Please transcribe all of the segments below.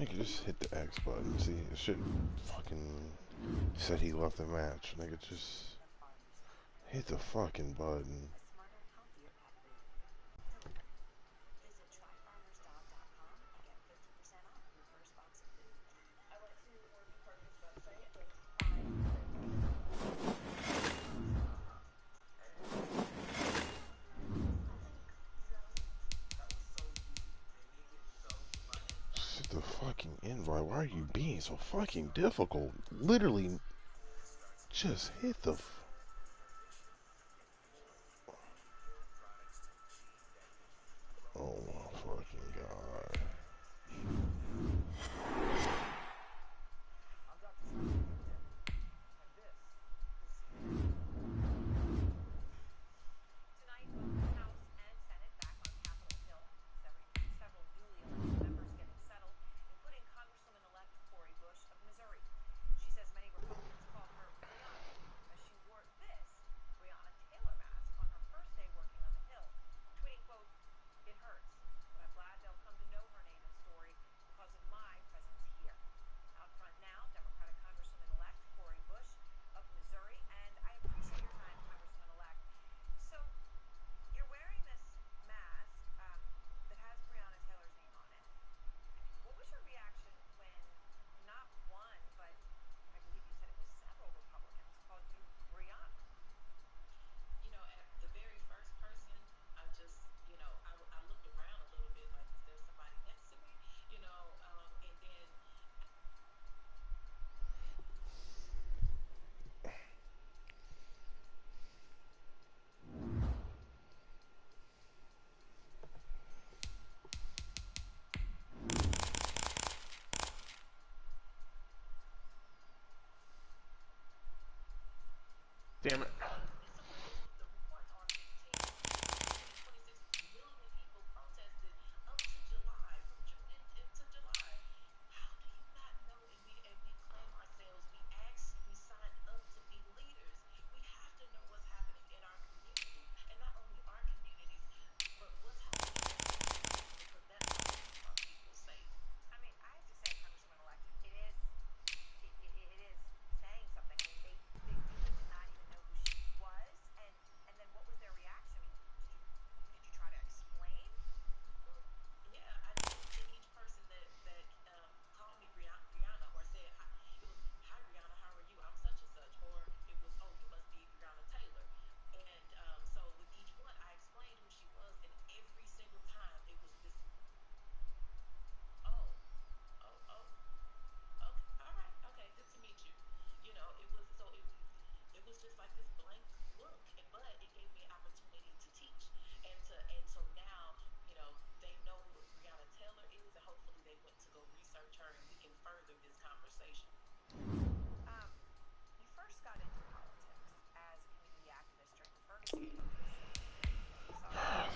Nigga, just hit the X button. See, it should fucking said he left the match. Nigga, just hit the fucking button. Just hit the fucking invite. Why are you being so fucking difficult? Literally, just hit the. Oh my fucking god. Damn it.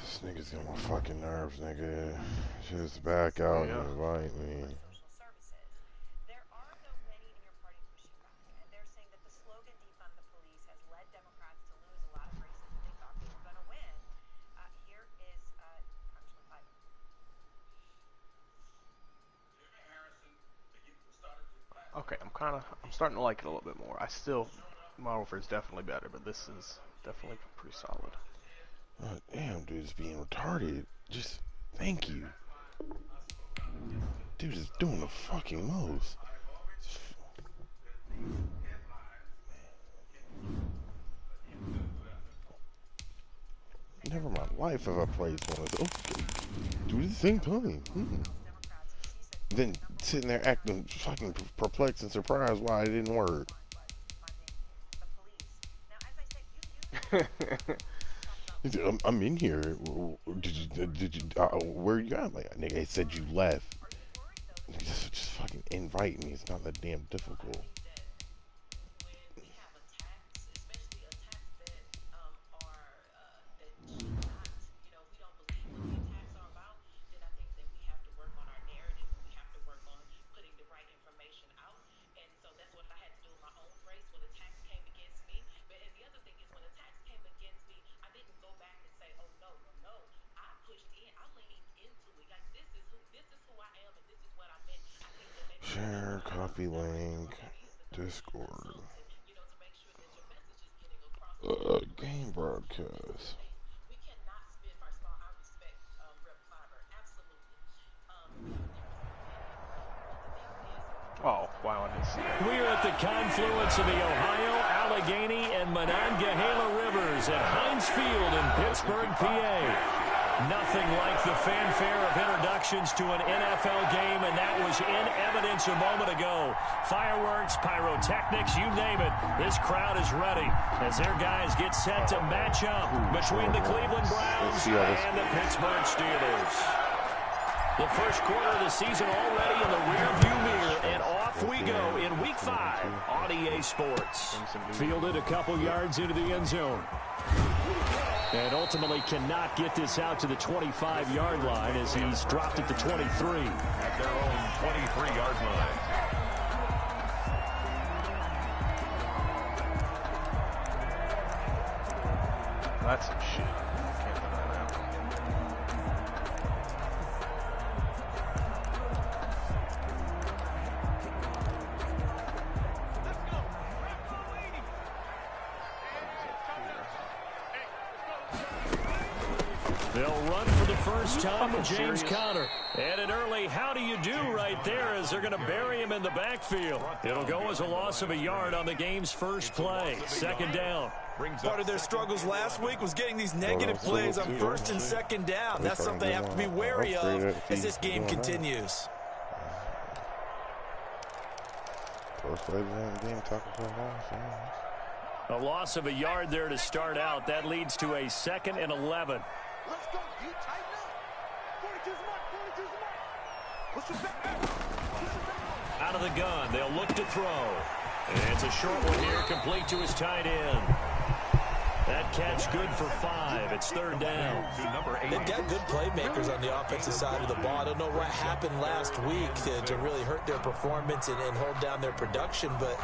This nigga's getting my fucking nerves, nigga. Just back out and Yeah. invite me. Okay, I'm starting to like it a little bit more. Modern Warfare is definitely better, but this is definitely pretty solid. Oh, damn, dude, it's being retarded. Just thank you. Dude is doing the fucking most. Never in my life have I played one of those. Okay, do it at the same time. Then sitting there acting fucking perplexed and surprised why it didn't work. I'm in here. Where you at? Like, nigga, it said you left. Just fucking invite me. It's not that damn difficult. Share, copy link, Discord. Game broadcast. Oh, wow, I didn't see that. We are at the confluence of the Ohio, Allegheny, and Monongahela rivers at Heinz Field in Pittsburgh, PA. Nothing like the fanfare of introductions to an NFL game, and that was in evidence a moment ago. Fireworks, pyrotechnics, you name it. This crowd is ready as their guys get set to match up between the Cleveland Browns and the Pittsburgh Steelers. The first quarter of the season already in the rearview mirror, and off we go in Week 5 on EA Sports. Fielded a couple yards into the end zone. And ultimately cannot get this out to the 25-yard line as he's dropped at the 23. At their own 23-yard line. That's some shit. Can't deny that. They'll run for the first time with James Conner. And an early how do you do right there as they're going to bury him in the backfield. It'll go as a loss of a yard on the game's first play. Second down. Part of their struggles last week was getting these negative plays on first and second down. That's something they have to be wary of as this game continues. A loss of a yard there to start out. That leads to a 2nd and 11. Let's go. You tighten up. 42's mark. 42's mark. Push it back. Out of the gun. They'll look to throw. And it's a short one here, complete to his tight end. That catch good for 5. It's third down. They've got good playmakers on the offensive side of the ball. I don't know what happened last week to really hurt their performance and hold down their production, but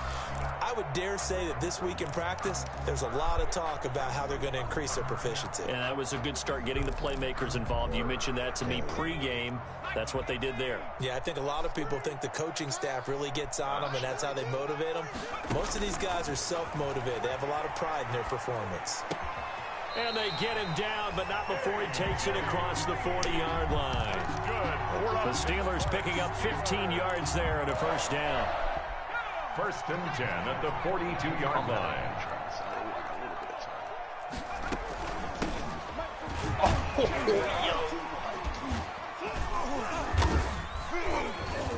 I would dare say that this week in practice, there's a lot of talk about how they're going to increase their proficiency. And that was a good start getting the playmakers involved. You mentioned that to me pregame. That's what they did there. Yeah, I think a lot of people think the coaching staff really gets on them, and that's how they motivate them. Most of these guys are self-motivated. They have a lot of pride in their performance. And they get him down, but not before he takes it across the 40-yard line. Good. The Steelers picking up 15 yards there and a first down. 1st and 10 at the 42-yard line.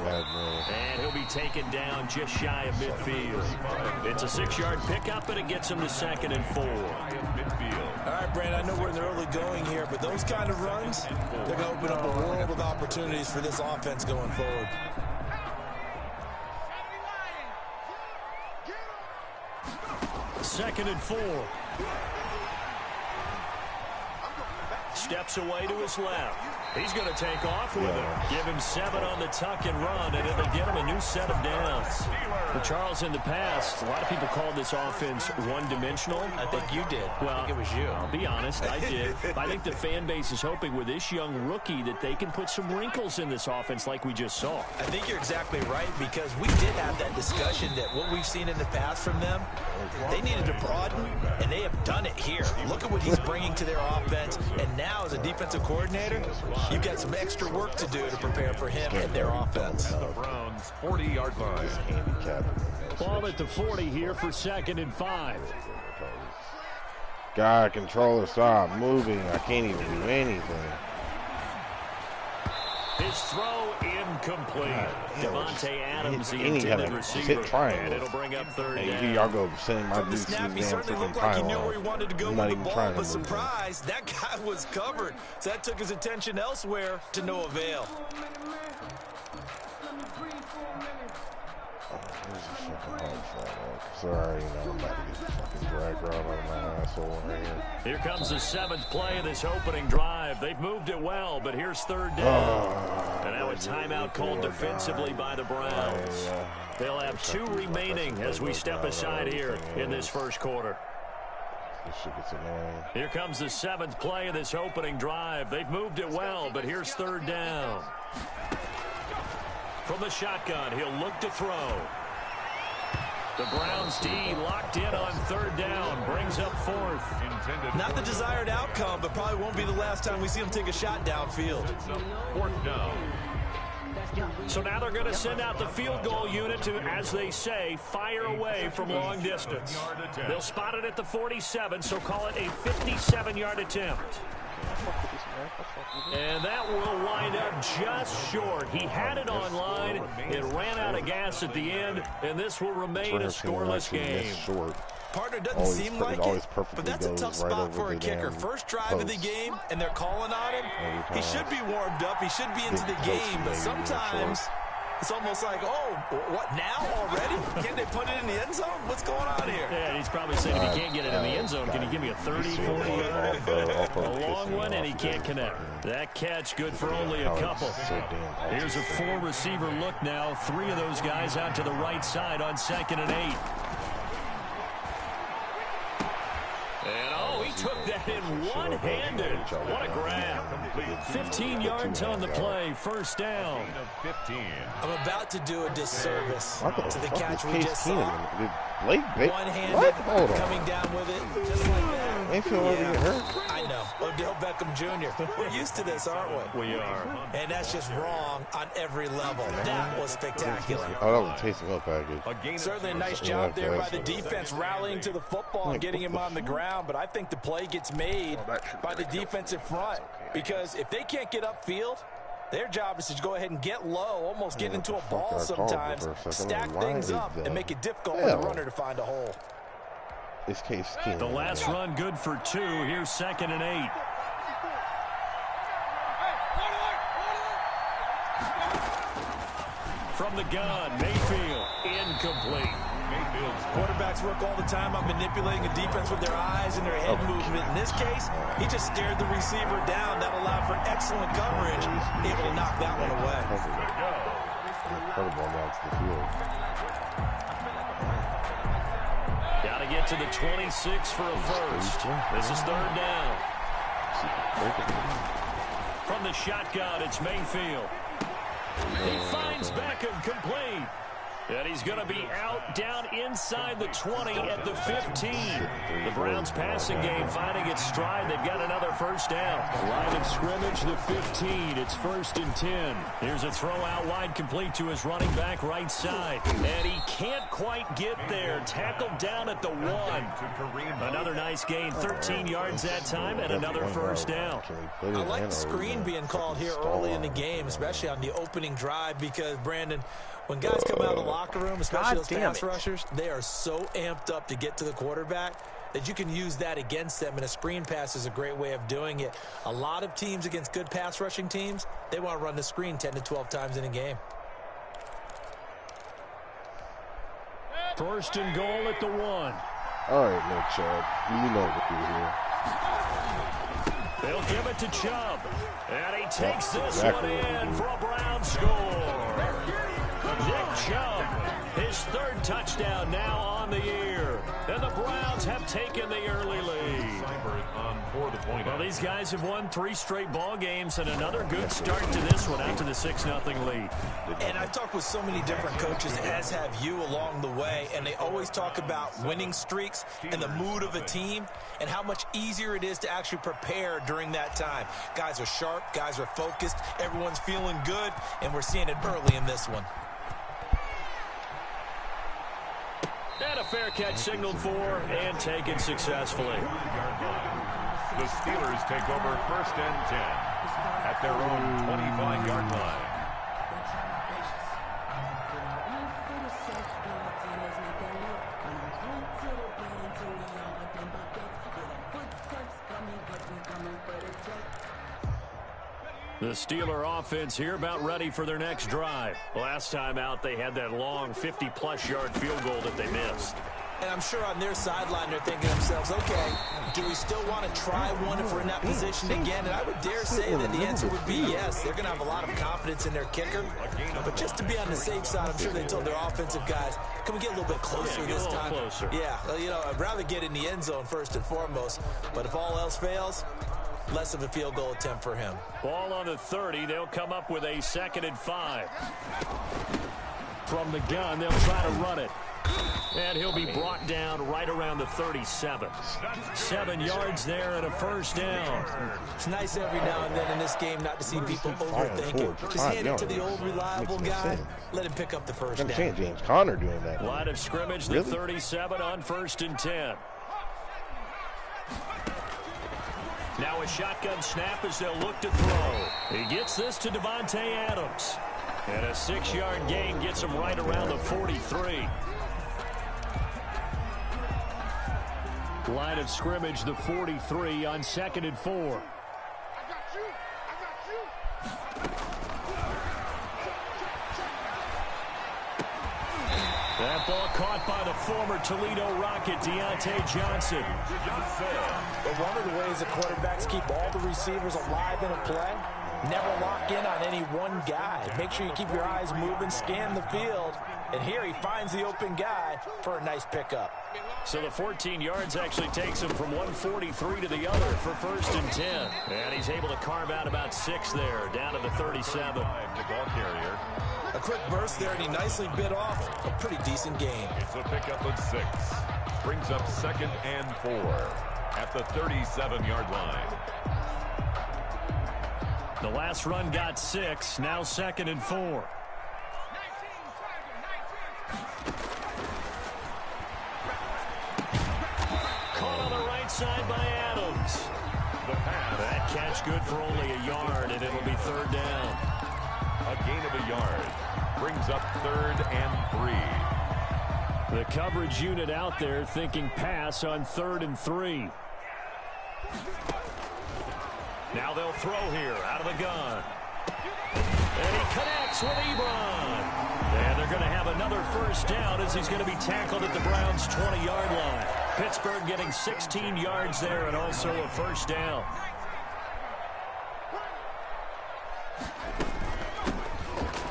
And he'll be taken down just shy of midfield. It's a 6-yard pickup, and it gets him to 2nd and 4. All right, Brand, I know we're in the early going here, but those kind of runs, they're going to open up a world of opportunities for this offense going forward. Second and 4. Steps away to his left. He's going to take off with it. Give him 7 on the tuck and run, and it'll get him a new set of downs. But Charles, in the past, a lot of people called this offense one-dimensional. I think you did. Well, I think it was you. I'll be honest, I did. I think the fan base is hoping with this young rookie that they can put some wrinkles in this offense like we just saw. I think you're exactly right, because we did have that discussion that what we've seen in the past from them, they needed to broaden, and they have done it here. Look at what he's bringing to their offense, and now as a defensive coordinator, you've got some extra work to do to prepare for him and their offense. The Browns' 40-yard line. Ball at the 40 here for 2nd and 5. God, controller, stop moving. I can't even do anything. His throw incomplete. Devontae Adams, the intended receiver, hit triangle. and it'll bring up third down. Hey, y'all go sending my From the snap, he certainly looked like he knew where he wanted to go with the ball, but surprise, that guy was covered. So that took his attention elsewhere to no avail. Sorry, I'm about to get the fucking drag right out of my asshole right here. Here comes the 7th play of this opening drive. They've moved it well, but here's third down. And now a timeout called defensively by the Browns. They'll have 2 remaining as we step aside here in this first quarter. This shit gets annoying. Here comes the 7th play of this opening drive. They've moved it well, but here's third down. From the shotgun, he'll look to throw. The Browns D locked in on third down, brings up fourth. Not the desired outcome, but probably won't be the last time we see him take a shot downfield. Fourth down. So now they're going to send out the field goal unit to, as they say, fire away from long distance. They'll spot it at the 47, so call it a 57-yard attempt. And that will wind up just short. He had it online. It ran out of gas at the end, and this will remain a scoreless game. Partner doesn't seem like it, but that's a tough spot for a kicker. First drive of the game, and they're calling on him. He should be warmed up. He should be into the game, but sometimes it's almost like, oh, what, now already? Can't they put it in the end zone? What's going on here? Yeah, he's probably saying if he can't get it in the end zone, can you give me a 30, 40-yard, a long one, and he can't connect. That catch good for only a couple. Here's a four-receiver look now. Three of those guys out to the right side on 2nd and 8. And he took that in one-handed. What a grab. 15 yards on the play, first down. I'm about to do a disservice to the catch we just saw. One-handed, coming down with it, just like that. I know. Odell Beckham Jr. We're used to this, aren't we? We are. And that's just wrong on every level. That was spectacular. Oh, that was a tasting up package. Certainly a nice job there by the defense rallying to the football and getting him on the ground, but I think the play gets made by the defensive front, because if they can't get upfield, their job is to go ahead and get low, almost get into a ball sometimes, stack things up, and make it difficult for the runner to find a hole. It's Case Keenum. The last run good for 2. Here's 2nd and 8. From the gun, Mayfield, incomplete. Quarterbacks work all the time on manipulating a defense with their eyes and their head movement. In this case, he just stared the receiver down. That allowed for excellent coverage, able to knock that one away. Incredible amounts of the field. Got to get to the 26 for a first. This is third down. From the shotgun, it's Mayfield. He finds Beckham complete. And he's going to be out down inside the 20 at the 15. The Browns passing game finding its stride. They've got another first down. Line of scrimmage, the 15. It's 1st and 10. Here's a throw out wide complete to his running back right side. And he can't quite get there. Tackled down at the 1. Another nice gain, 13 yards that time, and another first down. I like the screen being called here early in the game, especially on the opening drive, because, Brandon, when guys come out of the locker room, especially those pass rushers, they are so amped up to get to the quarterback that you can use that against them, and a screen pass is a great way of doing it. A lot of teams against good pass rushing teams, they want to run the screen 10 to 12 times in a game. 1st and goal at the 1. All right, no, Chubb. You know what to do here. They'll give it to Chubb. And he takes this one in for a Brown score. Nick Chubb, his 3rd touchdown now on the year. And the Browns have taken the early lead. Well, these guys have won 3 straight ball games, and another good start to this one, out to the 6-0 lead. And I've talked with so many different coaches, as have you, along the way, and they always talk about winning streaks and the mood of a team and how much easier it is to actually prepare during that time. Guys are sharp, guys are focused, everyone's feeling good, and we're seeing it early in this one. And a fair catch signaled for and taken successfully. The Steelers take over 1st and 10 at their own 25-yard line. The Steeler offense here about ready for their next drive. Last time out, they had that long 50-plus yard field goal that they missed. And I'm sure on their sideline they're thinking to themselves, okay, do we still want to try one if we're in that position again? And I would dare say that the answer would be yes. They're going to have a lot of confidence in their kicker. But just to be on the safe side, I'm sure they told their offensive guys, can we get a little bit closer this time? Closer. Yeah, you know, I'd rather get in the end zone first and foremost. But if all else fails, less of a field goal attempt for him. Ball on the 30. They'll come up with a 2nd and 5. From the gun, they'll try to run it. And he'll be brought down right around the 37. 7 yards there and a first down. It's nice every now and then in this game not to see people overthink it. Just hand it to the old reliable guy. Let him pick up the first down. I'm saying James Conner doing that. Line of scrimmage, the 37 on 1st and 10. Now a shotgun snap as they'll look to throw. He gets this to Davante Adams. And a 6-yard gain gets him right around the 43. Line of scrimmage, the 43 on 2nd and 4. That ball caught by the former Toledo Rocket, Deontay Johnson. But one of the ways that quarterbacks keep all the receivers alive in a play, never lock in on any one guy. Make sure you keep your eyes moving, scan the field. And here he finds the open guy for a nice pickup. So the 14 yards actually takes him from 143 to the other for 1st and 10. And he's able to carve out about 6 there, down to the 37. The ball carrier. A quick burst there, and he nicely bit off a pretty decent gain. It's a pickup of 6. Brings up 2nd and 4 at the 37-yard line. The last run got 6, now 2nd and 4. Caught on the right side by Adams. The pass. That catch good for only a yard, and it'll be 3rd down. A gain of a yard. Brings up 3rd and 3. The coverage unit out there thinking pass on 3rd and 3. Now they'll throw here out of the gun. And he connects with Ebron. And they're going to have another first down as he's going to be tackled at the Browns' 20-yard line. Pittsburgh getting 16 yards there and also a first down.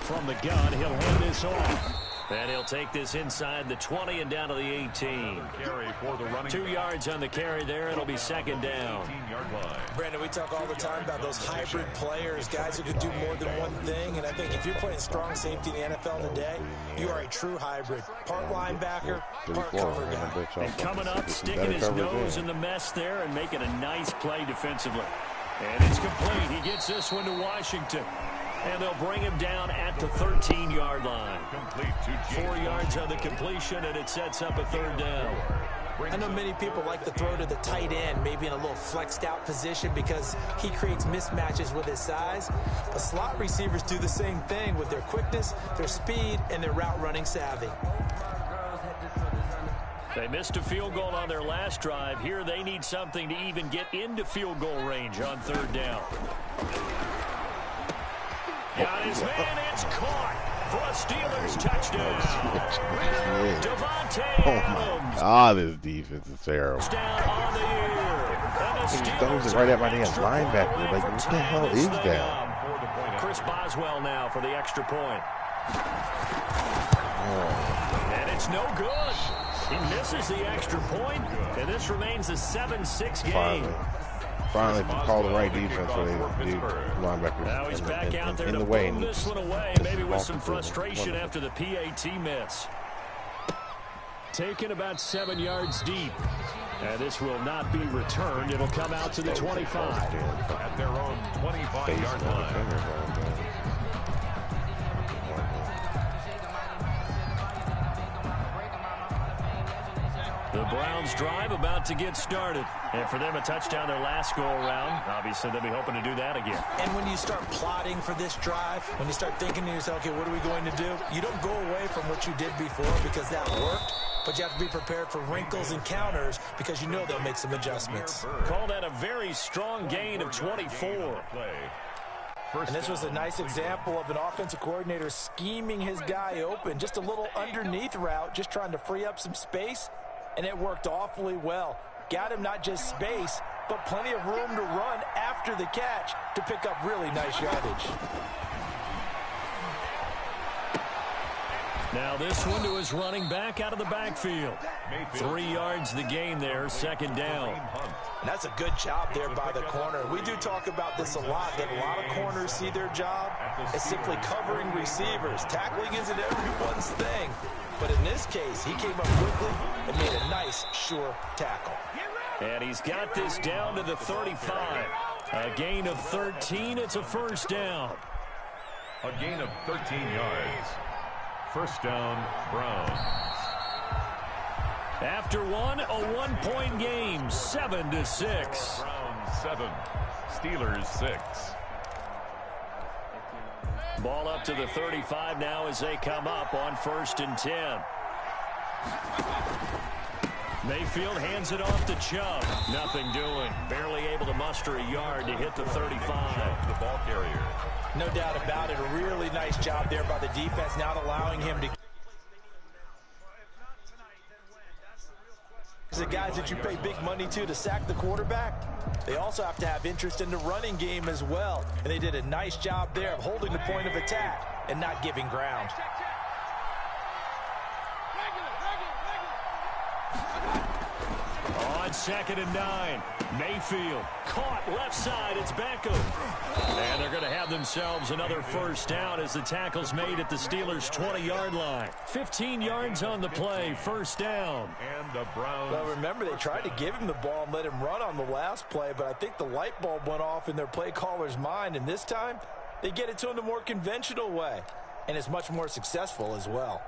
From the gun, he'll hand this off. And he'll take this inside the 20 and down to the 18. Carry for the running 2 yards on the carry there. It'll be 2nd down. 18-yard line. Brandon, we talk all the time about those hybrid players, guys who can do more than one thing. And I think if you're playing strong safety in the NFL today, you are a true hybrid. Part linebacker, part cover guy. And coming up, sticking his nose in the mess there and making a nice play defensively. And it's complete. He gets this one to Washington. And they'll bring him down at the 13-yard line. Complete to 4 yards on the completion, and it sets up a 3rd down. I know many people like to throw to the tight end, maybe in a little flexed out position because he creates mismatches with his size. But slot receivers do the same thing with their quickness, their speed, and their route running savvy. They missed a field goal on their last drive. Here they need something to even get into field goal range on 3rd down. Got his man, it's caught for a Steelers touchdown. Davante Adams. Ah, this defense is terrible. Down on the year. He throws it right at my damn linebacker. Like, what the hell is that? Chris Boswell now for the extra point. And it's no good. He misses the extra point, and this remains a 7-6 game. Finally call the right defense for the linebackers. Now he's back out there to boom this one away, maybe with some frustration after the PAT miss. Taken about 7 yards deep. And this will not be returned. It'll come out to the 25. At their own 25-yard line. The Browns drive about to get started. And for them, a touchdown their last go-around. Obviously, they'll be hoping to do that again. And when you start plotting for this drive, when you start thinking to yourself, okay, what are we going to do? You don't go away from what you did before because that worked. But you have to be prepared for wrinkles and counters because you know they'll make some adjustments. Call that a very strong gain of 24. And this was a nice example of an offensive coordinator scheming his guy open. Just a little underneath route, just trying to free up some space. And it worked awfully well. Got him not just space, but plenty of room to run after the catch to pick up really nice yardage. Now this one to his running back out of the backfield. 3 yards the gain there, 2nd down. That's a good job there by the corner. We do talk about this a lot, that a lot of corners see their job as simply covering receivers. Tackling isn't everyone's thing. But in this case, he came up quickly and made a nice, sure tackle. And he's got this down to the 35. A gain of 13. It's a first down. A gain of 13 yards. First down, Browns. After one, a one-point game, 7-6. Browns 7, Steelers 6. Ball up to the 35 now as they come up on 1st and 10. Mayfield hands it off to Chubb. Nothing doing. Barely able to muster a yard to hit the 35. The ball carrier. No doubt about it. A really nice job there by the defense, not allowing him to... The guys that you pay big money to sack the quarterback, they also have to have interest in the running game as well. And they did a nice job there of holding the point of attack and not giving ground. On 2nd and 9, Mayfield caught left side. It's Beckham. And they're going to have themselves another first down as the tackle's made at the Steelers' 20-yard line. 15 yards on the play, first down. And the Browns. Well, remember, they tried to give him the ball and let him run on the last play, but I think the light bulb went off in their play caller's mind, and this time they get it to him the more conventional way, and it's much more successful as well.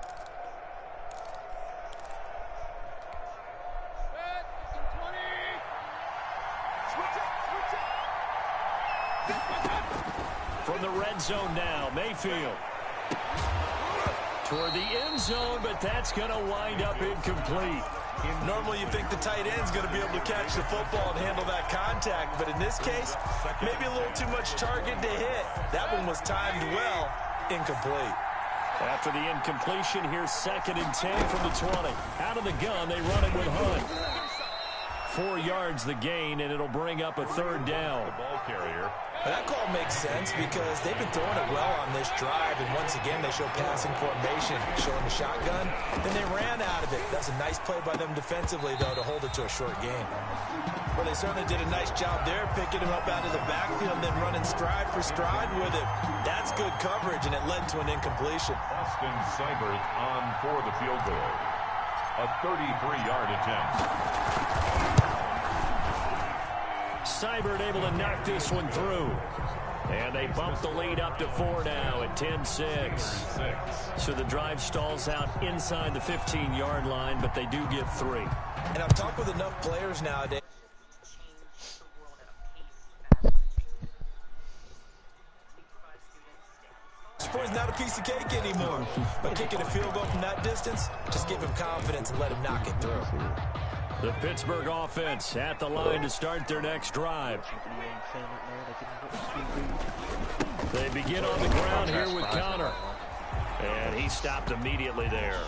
From the red zone now, Mayfield. Toward the end zone, but that's going to wind up incomplete. Normally you think the tight end's going to be able to catch the football and handle that contact, but in this case, maybe a little too much target to hit. That one was timed well, incomplete. After the incompletion, here's 2nd and 10 from the 20. Out of the gun, they run it with Hunt. 4 yards the gain, and it'll bring up a 3rd down. The ball carrier. That call makes sense because they've been throwing it well on this drive, and once again they show passing formation, showing the shotgun, then they ran out of it. That's a nice play by them defensively, though, to hold it to a short game. Well, they certainly did a nice job there, picking him up out of the backfield and then running stride for stride with him. That's good coverage, and it led to an incompletion. Austin Seibert on for the field goal. A 33-yard attempt. Seibert able to knock this one through. And they bump the lead up to 4 now at 10-6. So the drive stalls out inside the 15-yard line, but they do get 3. And I've talked with enough players nowadays. It's not a piece of cake anymore. But kicking a field goal from that distance, just give him confidence and let him knock it through. The Pittsburgh offense at the line to start their next drive. They begin on the ground here with Connor. And he stopped immediately there.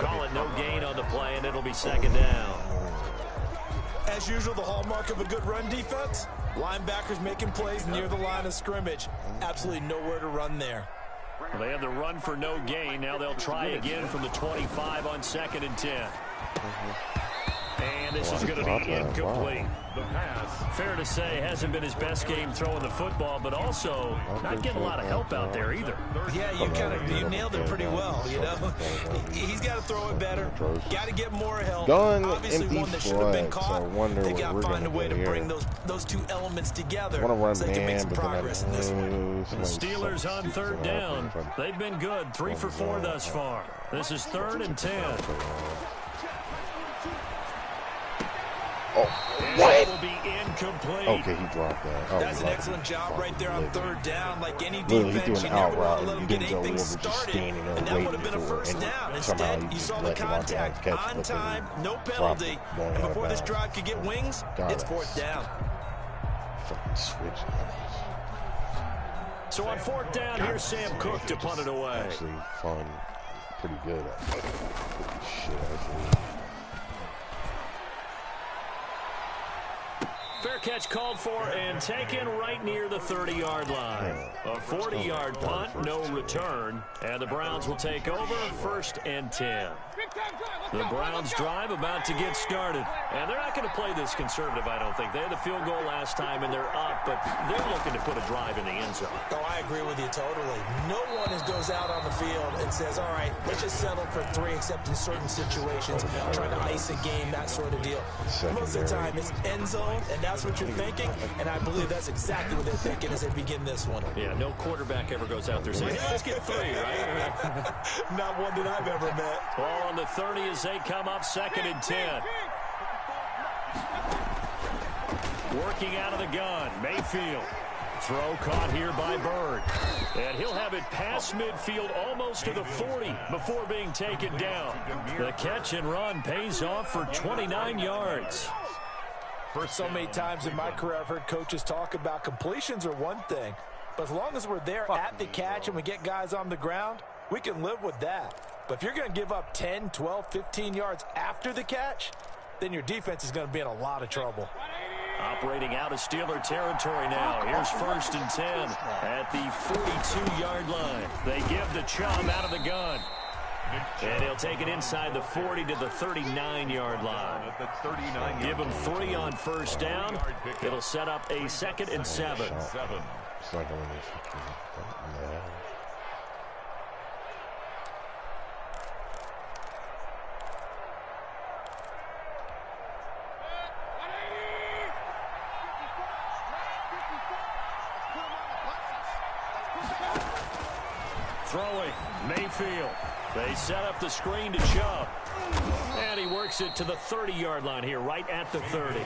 Call it no gain on the play, and it'll be 2nd down. As usual, the hallmark of a good run defense, linebackers making plays near the line of scrimmage. Absolutely nowhere to run there. Well, they had the run for no gain. Now they'll try again from the 25 on 2nd and 10. And this is going to be incomplete. The pass. Fair to say, hasn't been his best game throwing the football, but also not getting a lot of help out there either. Yeah, you nailed it pretty well, you know. He's got to throw it better. Got to get more help. Gun Obviously empty one that should have been flat, caught. so I wonder They what got we're to find a gonna way do to bring here. those two elements together I want to run so they can make man, some but then I progress in this one. know The Steelers on 3rd down. If I- They've been good, 3 for 4 thus far. This is 3rd and 10. Oh, And what? it will be incomplete. Okay, he dropped that. Oh, That's he an dropped excellent it. job right there on 3rd down. Like any Literally, he's defense, doing you an never out want route, to let and them you get didn't go anything over, just started. standing there And that would have waiting been a for it, first and down. somehow Instead, you he saw the let Devontae contact catch it, on but then time, no dropped it, penalty. going And out of before this bounds. drive could get wings, God, it's that's 4th down. Fucking switch. So on 4th down, here's Sam Cook to punt it away. Actually, fun. Pretty good. Shit, actually. Fair catch called for and taken right near the 30-yard line. A 40-yard punt, no return, and the Browns will take over 1st and 10. The Browns drive about to get started, and they're not going to play this conservative, I don't think. They had the field goal last time, and they're up, but they're looking to put a drive in the end zone. Oh, I agree with you totally. No one goes out on the field and says, all right, let's just settle for 3, except in certain situations, trying to ice a game, that sort of deal. Most of the time, it's end zone, and that's what you're thinking, and I believe that's exactly what they're thinking as they begin this one. Yeah, no quarterback ever goes out there saying, hey, let's get 3, right? Not one that I've ever met. Ball on the 30 as they come up 2nd and 10. Working out of the gun, Mayfield. Throw caught here by Bird. And he'll have it past midfield almost to the 40 before being taken down. The catch and run pays off for 29 yards. So many times in my career, I've heard coaches talk about completions are one thing. But as long as we're there at the catch and we get guys on the ground, we can live with that. But if you're going to give up 10, 12, 15 yards after the catch, then your defense is going to be in a lot of trouble. Operating out of Steeler territory now. Here's 1st and 10 at the 42-yard line. They give the Chum out of the gun. And he'll take it inside the 40 to the 39-yard line. Give him 3 on 1st down. It'll set up a 2nd and 7. Throwing, Mayfield. They set up the screen to Chubb. And he works it to the 30-yard line here, right at the 30.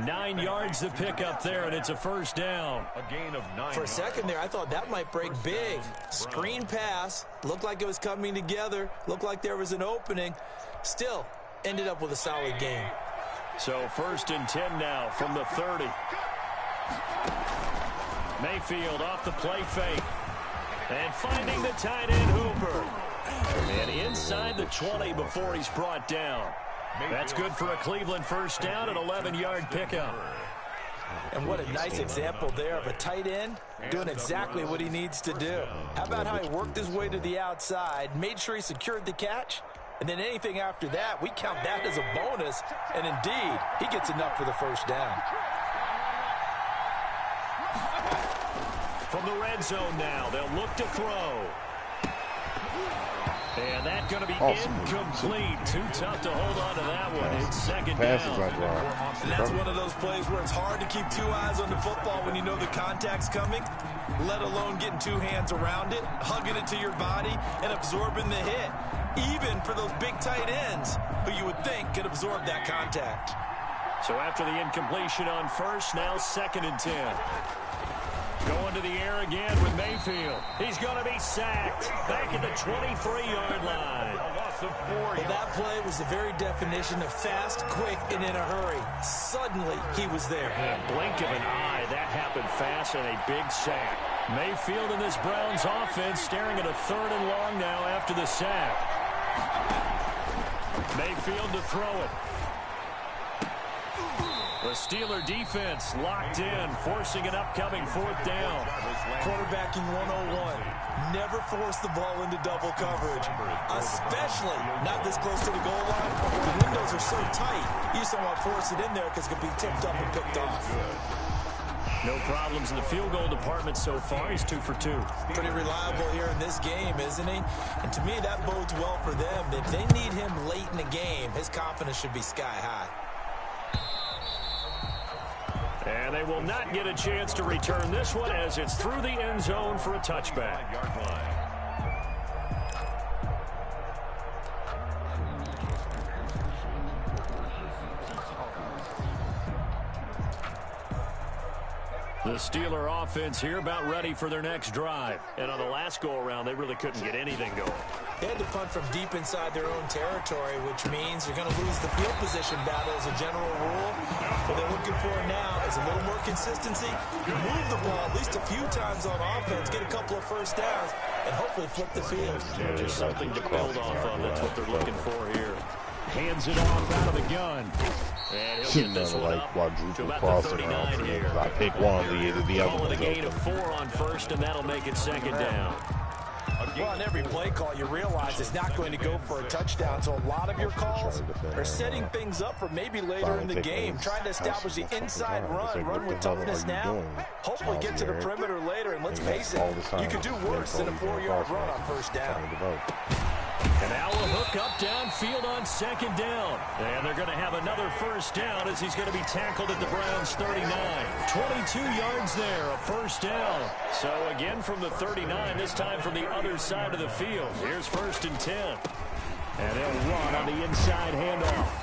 9 yards to pick up there, and it's a 1st down. A gain of 9. For a second there, I thought that might break big. Screen pass. Looked like it was coming together. Looked like there was an opening. Still, ended up with a solid game. So 1st and 10 now from the 30. Mayfield off the play fake. And finding the tight end, Hooper. And inside the 20 before he's brought down. That's good for a Cleveland 1st down, an 11-yard pickup. And what a nice example there of a tight end doing exactly what he needs to do. How about how he worked his way to the outside, made sure he secured the catch, and then anything after that, we count that as a bonus. And indeed, he gets enough for the 1st down. From the red zone now, they'll look to throw. And that's going to be incomplete. Too tough to hold on to that one. It's 2nd down. And that's one of those plays where it's hard to keep 2 eyes on the football when you know the contact's coming, let alone getting 2 hands around it, hugging it to your body, and absorbing the hit. Even for those big tight ends who you would think could absorb that contact. So after the incompletion on 1st, now 2nd and 10. Going to the air again with Mayfield. He's going to be sacked. Back at the 23-yard line. Well, that play was the very definition of fast, quick, and in a hurry. Suddenly, he was there. In a blink of an eye, that happened fast and a big sack. Mayfield in this Browns offense staring at a 3rd and long now after the sack. Mayfield to throw it. The Steeler defense locked in, forcing an upcoming 4th down. Quarterbacking 101. Never force the ball into double coverage, especially not this close to the goal line. The windows are so tight, you just don't want to force it in there because it could be tipped up and picked off. No problems in the field goal department so far. He's 2 for 2. Pretty reliable here in this game, isn't he? And to me, that bodes well for them. If they need him late in the game, his confidence should be sky high. And they will not get a chance to return this one as it's through the end zone for a touchback. The Steeler offense here about ready for their next drive. And on the last go-around, they really couldn't get anything going. They had to punt from deep inside their own territory, which means you're going to lose the field position battle as a general rule. What they're looking for now is a little more consistency. Move the ball at least a few times on offense, get a couple of 1st downs, and hopefully flip the field. Just something to build off of. That's what they're looking for here. Hands it off out of the gun. And he'll Shouldn't get this have one like up to quadruple about crossing the around 39 for me. here. I pick one, the other Call it a one's gain open. of 4 on first, and that'll make it second down. Well, on every play call, you realize it's not going to go for a touchdown. So a lot of your calls are setting things up for maybe later in the game, trying to establish the inside run with toughness now. Hopefully get to the perimeter later, and let's face it, you could do worse than a 4-yard run on first down. And now a hook up downfield on second down. And they're going to have another first down as he's going to be tackled at the Browns' 39. 22 yards there, a first down. So again from the 39, this time from the other side of the field. Here's 1st and 10. And they'll run on the inside handoff.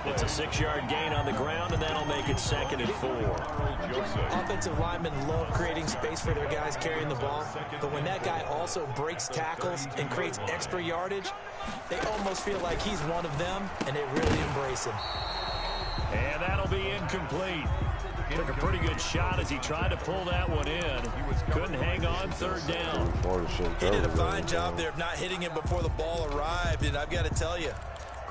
It's a 6-yard gain on the ground, and that'll make it 2nd and 4. Offensive linemen love creating space for their guys carrying the ball, but when that guy also breaks tackles and creates extra yardage, they almost feel like he's one of them, and they really embrace him. And that'll be incomplete. Took a pretty good shot as he tried to pull that one in. Couldn't hang on 3rd down. He did a fine job there of not hitting him before the ball arrived, and I've got to tell you,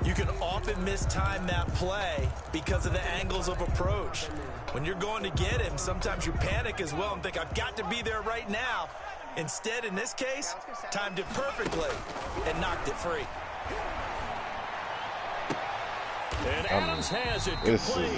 you can often mistime that play because of the angles of approach. When you're going to get him, sometimes you panic as well and think, I've got to be there right now. Instead, in this case, timed it perfectly and knocked it free. And Adams has it complete.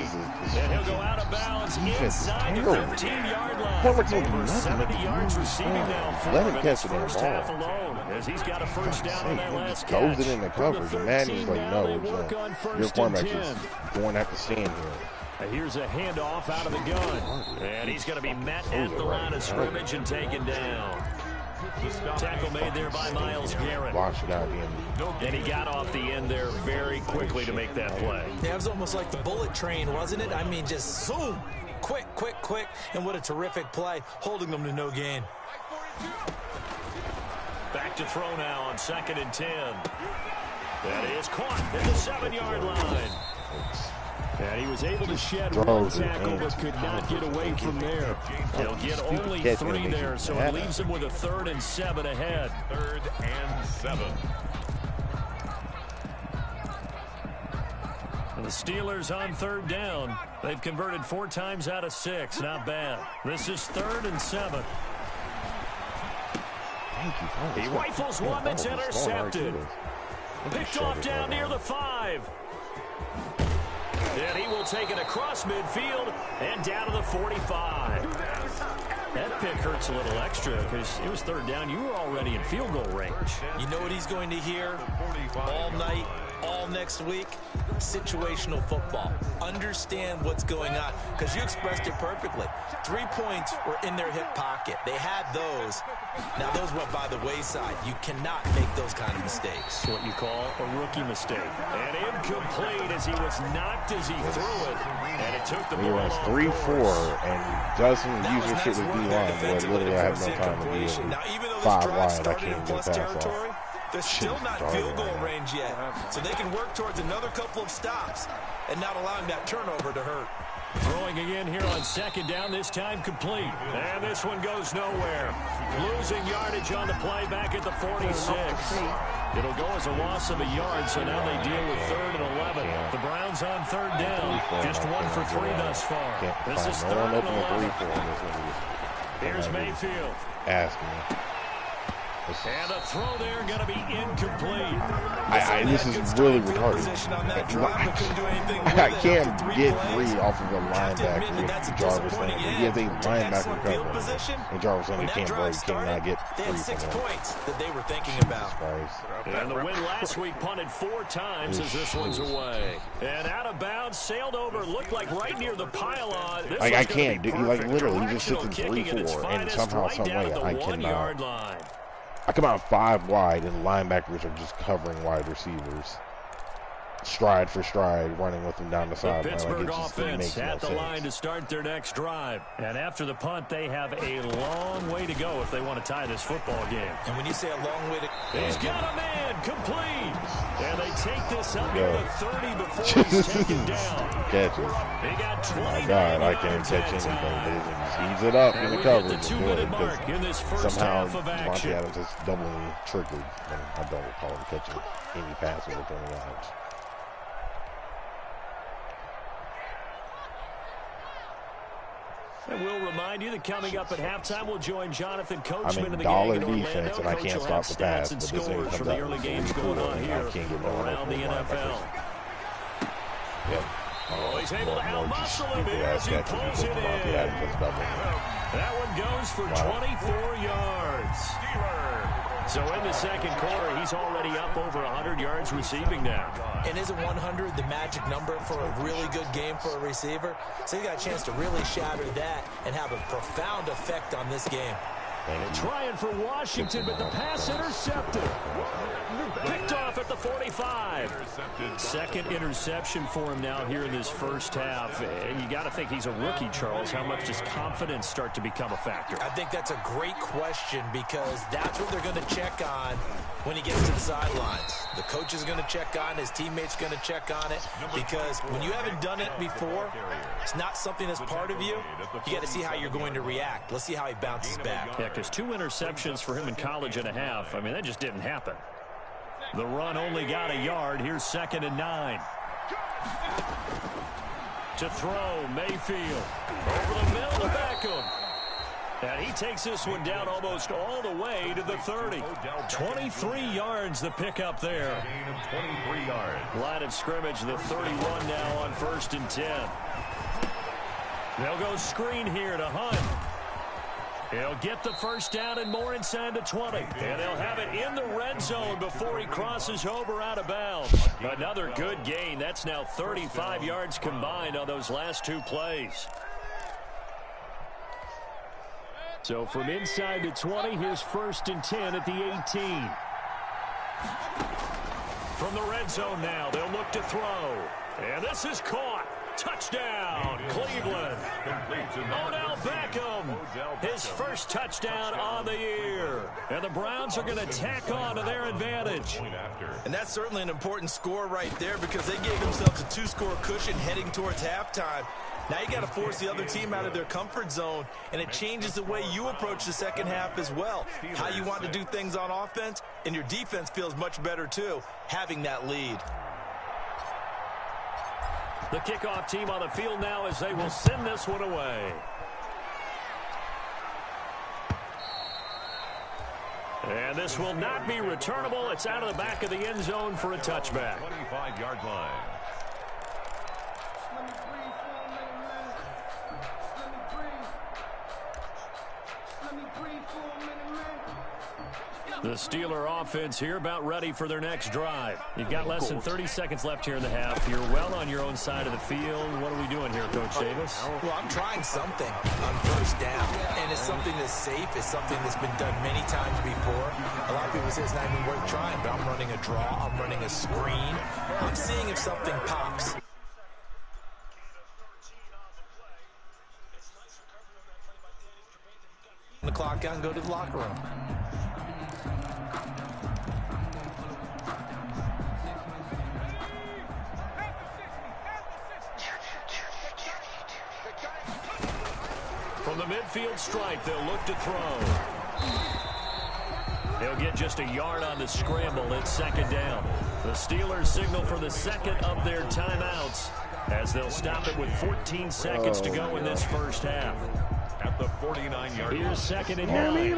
And he'll go out of bounds inside the 15-yard line. Over 70 yards receiving now for him in his first half alone, as he's got a first down on that last catch. Goes it in the coverage, and Manny's like, no, your quarterback's just going at the stand here. Here's a handoff out of the gun. And he's going to be met at the line of scrimmage and taken down. Tackle made there by Myles Garrett. Watch it out again. And he got off the end there very quickly to make that play. Yeah, it was almost like the bullet train, wasn't it? I mean, just zoom. Quick, quick, quick. And what a terrific play, holding them to no gain. Back to throw now on 2nd and 10. That is caught at the 7-yard line. And he was able to shed one tackle, but could not get away from there. He'll get only 3 there, so it leaves him with a 3rd and 7 ahead. 3rd and 7. And the Steelers on 3rd down. They've converted 4 times out of 6. Not bad. This is 3rd and 7. He rifles one that's intercepted. Picked off down near the 5. And he will take it across midfield and down to the 45. That pick hurts a little extra because it was 3rd down. You were already in field goal range. You know what he's going to hear all night, all next week? Situational football. Understand what's going on, because you expressed it perfectly. 3 points were in their hip pocket. They had those. Now, those went by the wayside. You cannot make those kind of mistakes. What you call a rookie mistake. And incomplete as he was knocked as he threw it. And it took the ball. He runs 3-4 and doesn't use your shit with D-line, but literally I have no time to be able Now, even though this 5 drive wide, I started can't in get plus pass territory, off. they're still not field goal range yet. So they can work towards another couple of stops and not allowing that turnover to hurt. Throwing again here on 2nd down, this time complete. And this one goes nowhere. Losing yardage on the play back at the 46. It'll go as a loss of a yard, so now they deal with 3rd and 11. The Browns on 3rd down. Just 1 for 3 thus far. This is 3rd and 11. Here's Mayfield. Ask me. And the throw there going to be incomplete. This is really retarded. I can't get free off of a linebacker with Jarvis Landry. He has a linebacker cover, and Jarvis Landry can't break, cannot get free. They had 6 points that they were thinking about. And the win last week punted 4 times as this one's away. And out of bounds, sailed over, looked like right near the pylon. I can't do, like literally, he just sits in 3-4, and somehow, some way, I cannot. I come out 5 wide, and linebackers are just covering wide receivers, stride for stride, running with them down the sideline. The Pittsburgh like, offense at the line to start their next drive. And after the punt, they have a long way to go if they want to tie this football game. And when you say a long way to... He's got a man, complete. And they take this up near the 30 before he's taken down. Catches. He got 29 my God, I can't catch anything. They he's it up in the coverage. The 2-minute mark in this first somehow half of action. Devontae Adams is doubly triggered. And I don't recall him catching any pass over 20 yards. And we'll remind you that coming up at halftime, we'll join Jonathan Coachman I'm in the dollar gang in defense, and I Coach can't will stop have the pass, stats and but this thing scores comes from the out early with games 3-4, going on and here I can't get no one around the open NFL. Yep. Oh, he's able to outmuscle him stupid here as ass he catches pulls it because Devontae in. Adams was double. That one goes for 24 yards. So in the second quarter, he's already up over 100 yards receiving now. And isn't 100 the magic number for a really good game for a receiver? So he got a chance to really shatter that and have a profound effect on this game. Trying for Washington, but the pass intercepted. Picked off at the 45. Second interception for him now here in this first half. And you got to think he's a rookie, Charles. How much does confidence start to become a factor? I think that's a great question because that's what they're going to check on when he gets to the sidelines. The coach is going to check on, his teammates going to check on it, because when you haven't done it before, it's not something that's part of you. You got to see how you're going to react. Let's see how he bounces back. Yeah, because 2 interceptions for him in college and a half. I mean, that just didn't happen. The run only got a yard. Here's 2nd and 9. To throw, Mayfield. Over the middle to Beckham. And he takes this one down almost all the way to the 30. 23 yards the pickup there. Gain of 23 yards. Line of scrimmage, the 31 now on 1st and 10. They'll go screen here to Hunt. He'll get the first down and more inside the 20. And they'll have it in the red zone before he crosses over out of bounds. Another good gain. That's now 35 yards combined on those last 2 plays. So from inside the 20, here's 1st and 10 at the 18. From the red zone now, they'll look to throw. And this is caught. Touchdown, Cleveland. Odell Beckham, his first touchdown on the year. And the Browns are going to tack on to their advantage. And that's certainly an important score right there because they gave themselves a 2-score cushion heading towards halftime. Now you got to force the other team out of their comfort zone, and it changes the way you approach the second half as well. How you want to do things on offense, and your defense feels much better too, having that lead. The kickoff team on the field now as they will send this one away. And this will not be returnable. It's out of the back of the end zone for a touchback. 25-yard line. The Steeler offense here about ready for their next drive. You've got less than 30 seconds left here in the half. You're well on your own side of the field. What are we doing here, Coach Davis? Well, I'm trying something on first down, and it's something that's safe. It's something that's been done many times before. A lot of people say it's not even worth trying, but I'm running a draw. I'm running a screen. I'm seeing if something pops. The clock out and go to the locker room. From the midfield stripe, they'll look to throw. They'll get just a yard on the scramble. It's 2nd down. The Steelers signal for the second of their timeouts as they'll stop it with 14 seconds to go in this first half. At the 49-yard line. Here's 2nd and 9.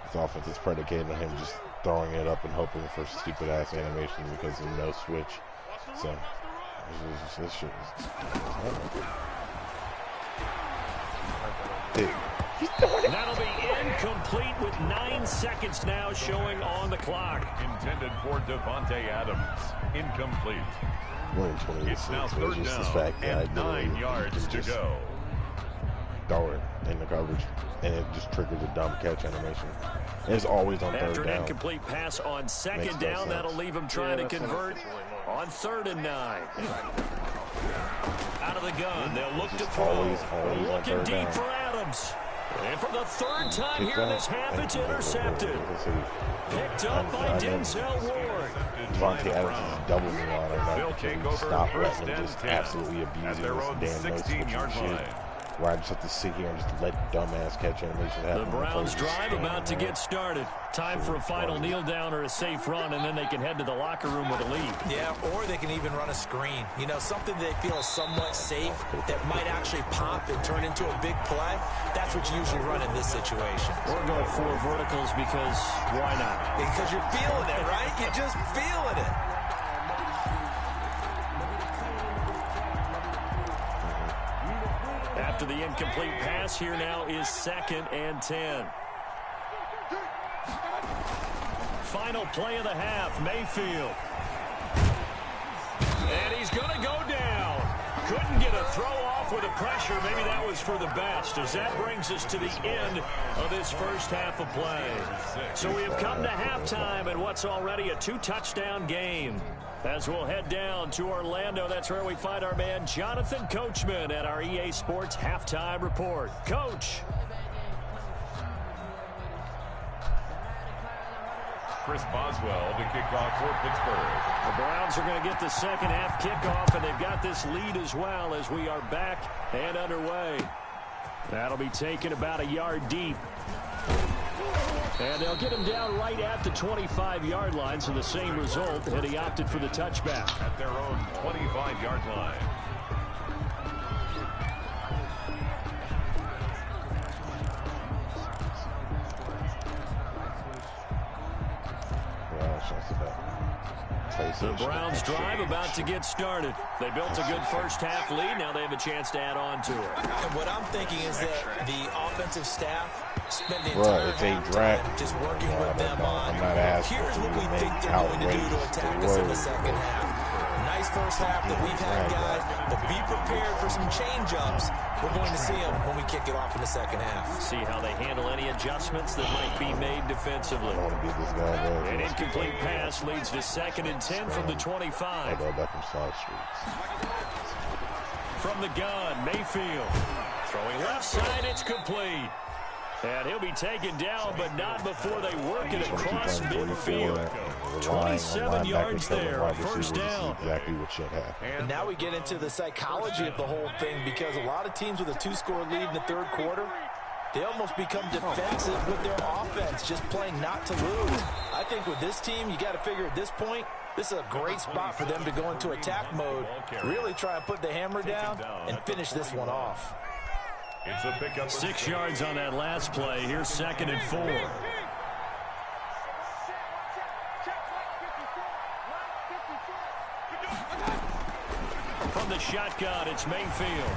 His offense is predicated on him just throwing it up and hoping for stupid-ass animation because of no switch. So, this shit is... Dude, he's doing it. That'll be incomplete with 9 seconds now showing on the clock. Intended for Devontae Adams. Incomplete. We're in 28 It's now seconds. 3rd It's just the down fact that and I 9 yards to go. Throw it in the coverage, and it just triggers a dumb catch animation. It's always on 3rd After an down. incomplete pass on 2nd Makes no down, sense. that'll leave him trying to convert on 3rd and 9. Out of the gun, they'll look to throw. Always on Looking 3rd deep down. for Adams. And for the 3rd time Kick here in that. this half, it's intercepted. Picked up by Denzel Ward. Devontae Adams is double me on him. They'll Like, take can over stop first letting him and just 10 absolutely at abusing their this own damn no 16-yard switching line. shit. where I just have to sit here and just let dumbass catch animation happen. The Browns drive about to get started. Time for a final kneel down or a safe run, and then they can head to the locker room with a lead. Yeah, or they can even run a screen. You know, something they feel is somewhat safe that might actually pop and turn into a big play. That's what you usually run in this situation. Or go 4 verticals because why not? Because you're feeling it, right? You're just feeling it. After the incomplete pass, here now is 2nd and 10. Final play of the half, Mayfield. And he's going to go down. Couldn't get a throw off with the pressure. Maybe that was for the best, as that brings us to the end of this first half of play. So we have come to halftime in what's already a 2-touchdown game. As we'll head down to Orlando, that's where we find our man Jonathan Coachman at our EA Sports Halftime Report. Coach. Chris Boswell to kick off for Pittsburgh. The Browns are going to get the second half kickoff, and they've got this lead as well as we are back and underway. That'll be taken about a yard deep. And they'll get him down right at the 25-yard line, so the same result, and he opted for the touchback. At their own 25-yard line. The Browns drive about to get started. They built a good first half lead. Now they have a chance to add on to it. And what I'm thinking is that the offensive staff spent the entire halftime just working with them on, here's what we think they're going to do to attack us in the second half. Nice first half that we've had, guys, but be prepared for some change-ups. We're going to see them when we kick it off in the second half. See how they handle any adjustments that might be made defensively. An incomplete pass leads to 2nd and 10 from the 25. From the gun, Mayfield. Throwing left side, it's complete. And he'll be taken down, but not before they work it across midfield. 27 yards there, a first down. Exactly what should happen. And now we get into the psychology of the whole thing, because a lot of teams with a 2-score lead in the third quarter, they almost become defensive with their offense, just playing not to lose. I think with this team, you got to figure at this point, this is a great spot for them to go into attack mode, really try and put the hammer down and finish this one off. It's a pickup. 6 yards on that last play. Here's 2nd and 4. From the shotgun, it's Mayfield.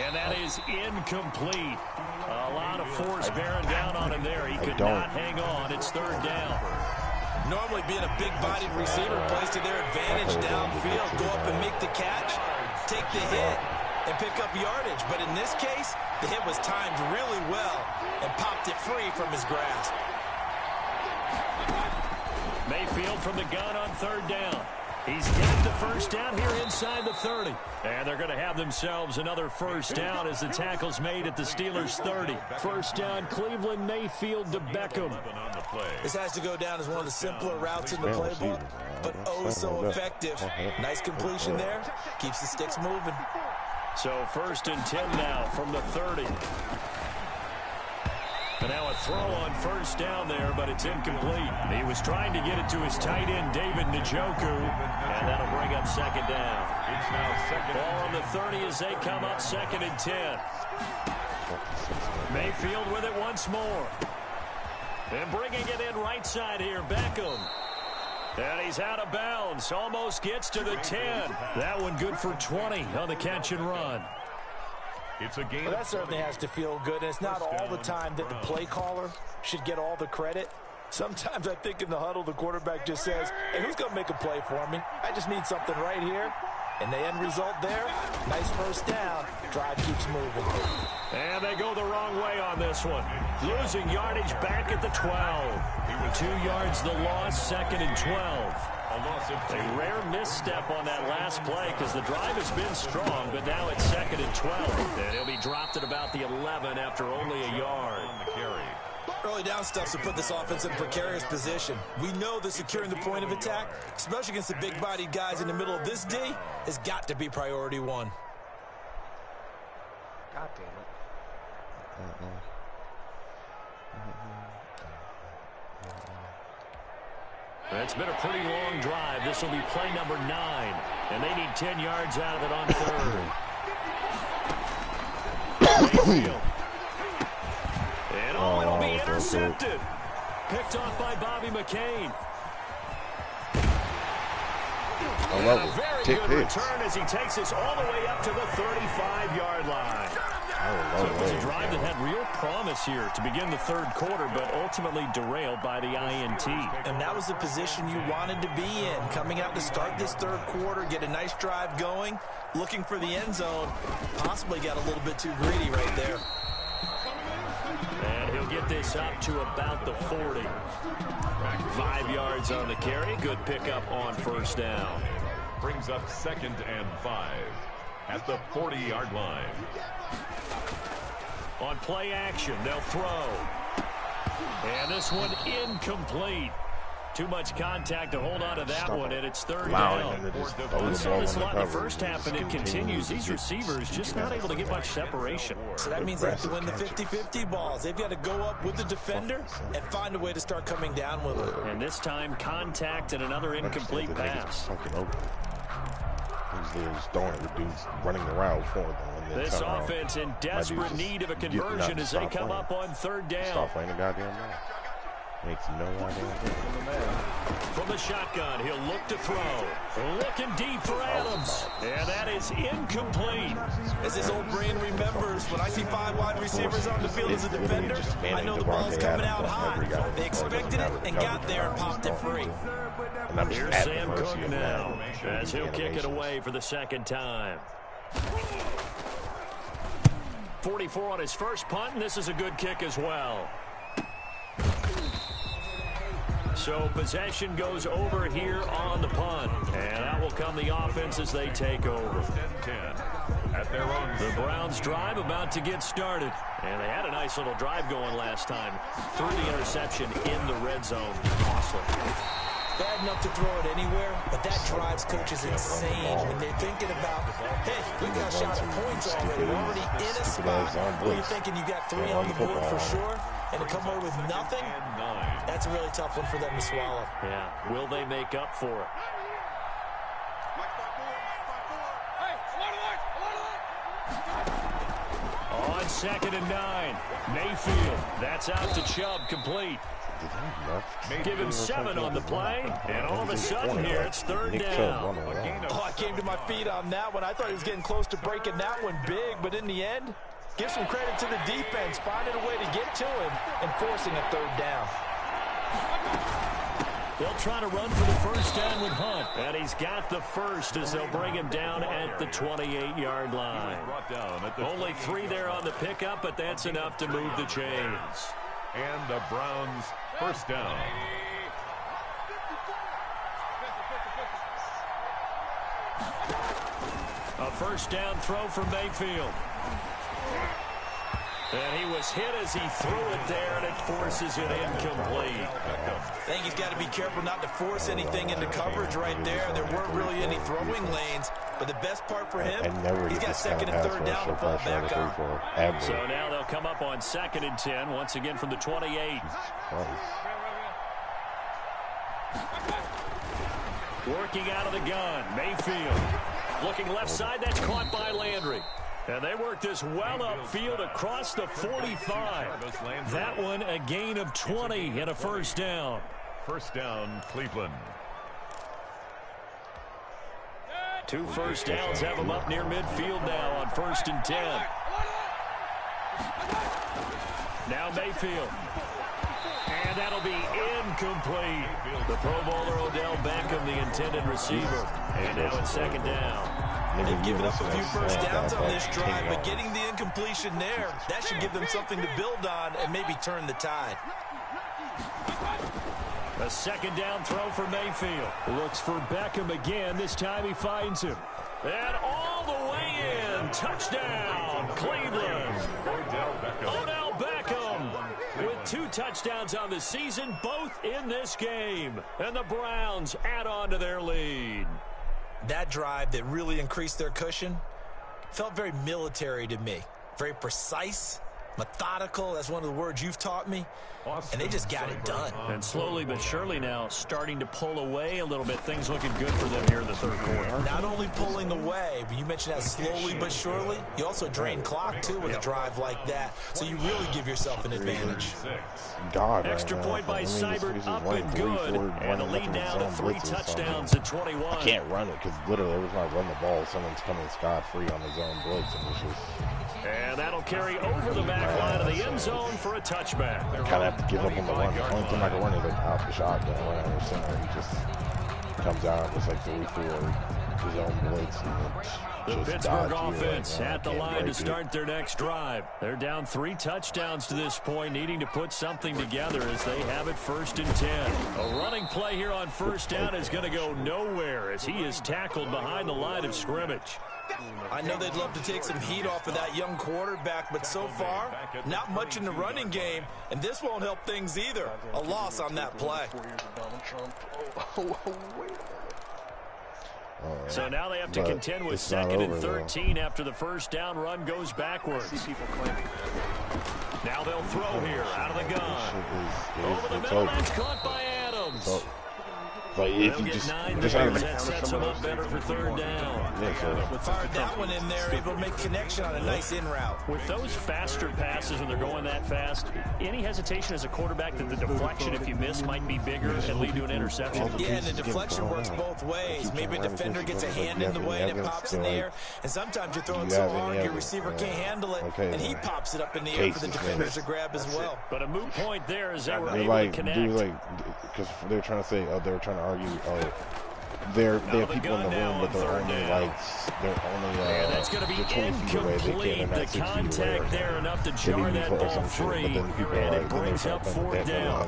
And that is incomplete. A lot of force bearing down on him there. He could not hang on. It's 3rd down. Normally being a big-bodied receiver plays to their advantage downfield. Go up and make the catch, take the hit, and pick up yardage. But in this case, the hit was timed really well and popped it free from his grasp. Mayfield from the gun on 3rd down. He's got the first down here inside the 30. And they're going to have themselves another first down as the tackle's made at the Steelers' 30. First down, Cleveland, Mayfield to Beckham. This has to go down as one of the simpler routes in the playbook, but oh so effective. Nice completion there. Keeps the sticks moving. So 1st and 10 now from the 30. And now a throw on first down there, but it's incomplete. He was trying to get it to his tight end, David Njoku, and that'll bring up 2nd down. It's now 2nd. Ball on the 30 as they come up 2nd and 10. Mayfield with it once more. And bringing it in right side here, Beckham. And he's out of bounds. Almost gets to the 10. That one good for 20 on the catch and run. It's a game. Well, that certainly has to feel good, and it's not all the time that the play caller should get all the credit. Sometimes I think in the huddle, the quarterback just says, hey, who's going to make a play for me? I just need something right here. And the end result there, nice first down. Drive keeps moving. And they go the wrong way on this one. Losing yardage back at the 12. 2 yards the loss, 2nd and 12. A rare misstep on that last play because the drive has been strong, but now it's 2nd and 12. And he'll be dropped at about the 11 after only a yard. Early down stuff to put this offense in a precarious position. We know that securing the point of attack, especially against the big-bodied guys in the middle of this D, has got to be priority one. God damn it. It's been a pretty long drive. This will be play number 9. And they need 10 yards out of it on third. Mayfield. And it'll be intercepted. Picked off by Bobby McCain. I love And a it. very Take good this. return as he takes us all the way up to the 35-yard line. So it was a drive that had real promise here to begin the third quarter, but ultimately derailed by the INT. And that was the position you wanted to be in. Coming out to start this third quarter, get a nice drive going, looking for the end zone. Possibly got a little bit too greedy right there. And he'll get this up to about the 40. 5 yards on the carry. Good pickup on first down. Brings up 2nd and 5 at the 40-yard line. On play action, they'll throw. And this one incomplete. Too much contact to hold on to that one, and it's third down. We saw this a lot in the first half, and it continues. These receivers just not able to get much separation. So that means they have to win the 50-50 balls. They've got to go up with the defender and find a way to start coming down with it. And this time, contact and another incomplete pass. He's just throwing it with dudes running around for them. This offense in desperate need of a conversion as they come up on third down. Stop playing the goddamn ball. Makes no idea. From the shotgun, he'll look to throw. Looking deep for Adams. And that is incomplete. As his old brain remembers, when I see 5 wide receivers on the field as a defender, I know the ball's coming out high. They expected it and got there and popped it free. Here's Sam Cook now as he'll kick it away for the second time. 44 on his first punt, and this is a good kick as well. So possession goes over here on the punt. And out will come the offense as they take over. 10 at their own. The Browns drive about to get started. And they had a nice little drive going last time. Threw the interception in the red zone. Costly. Bad enough to throw it anywhere, but that drives coaches insane when they're thinking about, hey, we got a shot at points already. We're already in a spot where you're thinking you got 3 on the board for sure, and to come away with nothing, that's a really tough one for them to swallow. Yeah, will they make up for it? On 2nd and 9, Mayfield. That's out to Chubb, complete. Give him 7 on the play, and all of a sudden here it's third down. Oh, I came to my feet on that one. I thought he was getting close to breaking that one big, but in the end, give some credit to the defense, finding a way to get to him and forcing a third down. They'll try to run for the first down with Hunt, and he's got the first as they'll bring him down at the 28-yard line. Only 3 there on the pickup, but that's enough to move the chains. And the Browns first down. A first down throw from Mayfield. And he was hit as he threw it there, and it forces it incomplete. I think he's got to be careful not to force anything into coverage right there. There weren't really any throwing lanes, but the best part for him, he's got 2nd and 3rd down to fall back on. So now they'll come up on 2nd and 10, once again from the 28. Working out of the gun, Mayfield. Looking left side, that's caught by Landry. And they work this well upfield across the 45. That one a gain of 20 and a first down. First down, Cleveland. 2 first downs have them up near midfield now on 1st and 10. Now Mayfield. And that'll be incomplete. The Pro Bowler Odell Beckham, the intended receiver. And now it's 2nd down. They've given up a few first downs on this drive, but getting the incompletion there, that should give them something to build on and maybe turn the tide. A 2nd down throw for Mayfield. Looks for Beckham again. This time he finds him. And all the way in. Touchdown, Cleveland. Odell Beckham with 2 touchdowns on the season, both in this game. And the Browns add on to their lead. That drive that really increased their cushion felt very military to me. very precise, methodical. That's one of the words you've taught me. And they just got it done. And slowly but surely now starting to pull away a little bit. Things looking good for them here in the third quarter. Not only pulling away, but you mentioned that slowly but surely. You also drain clock, too, with a drive like that. So you really give yourself an advantage. God, Extra point by Seibert, up and good. And the lead now to 3 touchdowns at 21. I can't run it because literally every time I run the ball, someone's coming scot-free on the zone blitz. And that'll carry over the back line of the end zone for a touchback. Kind of have to give up on the run. The only thing I can run is like out the shotgun right under center. He just comes out and just like 3-4 his own blitz. The Pittsburgh offense at the line to start their next drive. They're down 3 touchdowns to this point, needing to put something together as they have it 1st and 10. A running play here on 1st down is going to go nowhere as he is tackled behind the line of scrimmage. I know they'd love to take some heat off of that young quarterback, but so far, not much in the running game, and this won't help things either. A loss on that play. So now they have to contend with 2nd and 13 after the 1st down run goes backwards. Now they'll throw here out of the gun. Over the middle, that's caught by Adams. But if you just that sets him up better for 3rd down. Fired that one in there, able to make connection on a nice in route. With those faster passes when they're going that fast, any hesitation as a quarterback that the deflection, if you miss, might be bigger and lead to an interception? Yeah, and the deflection works both ways. Maybe a defender gets a hand in the way and it pops in the air. And sometimes you're throwing so hard your receiver can't handle it, and he pops it up in the air for the defenders to grab as well. But a moot point there is they were able to connect. Because they're trying to say, they're trying to argue, they have people in the room, but they're only that's going to be incomplete. The contact there enough to jar that ball free, and it brings up 4th down.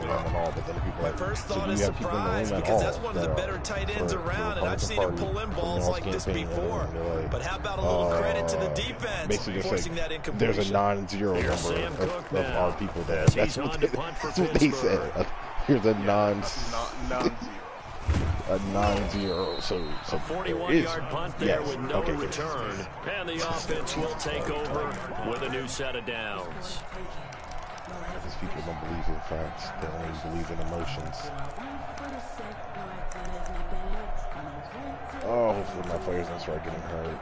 My first thought is surprise, because that's one of the better tight ends around, and I've seen him pull in balls like this before. But how about a little credit to the defense forcing that incompletion? There's a non-zero number of our people there. That's what they said. Here's a non-zero. So a 41-yard punt there with no return. And the offense will take over with a new set of downs. These people don't believe in facts. They only believe in emotions. Oh, hopefully my players don't start getting hurt.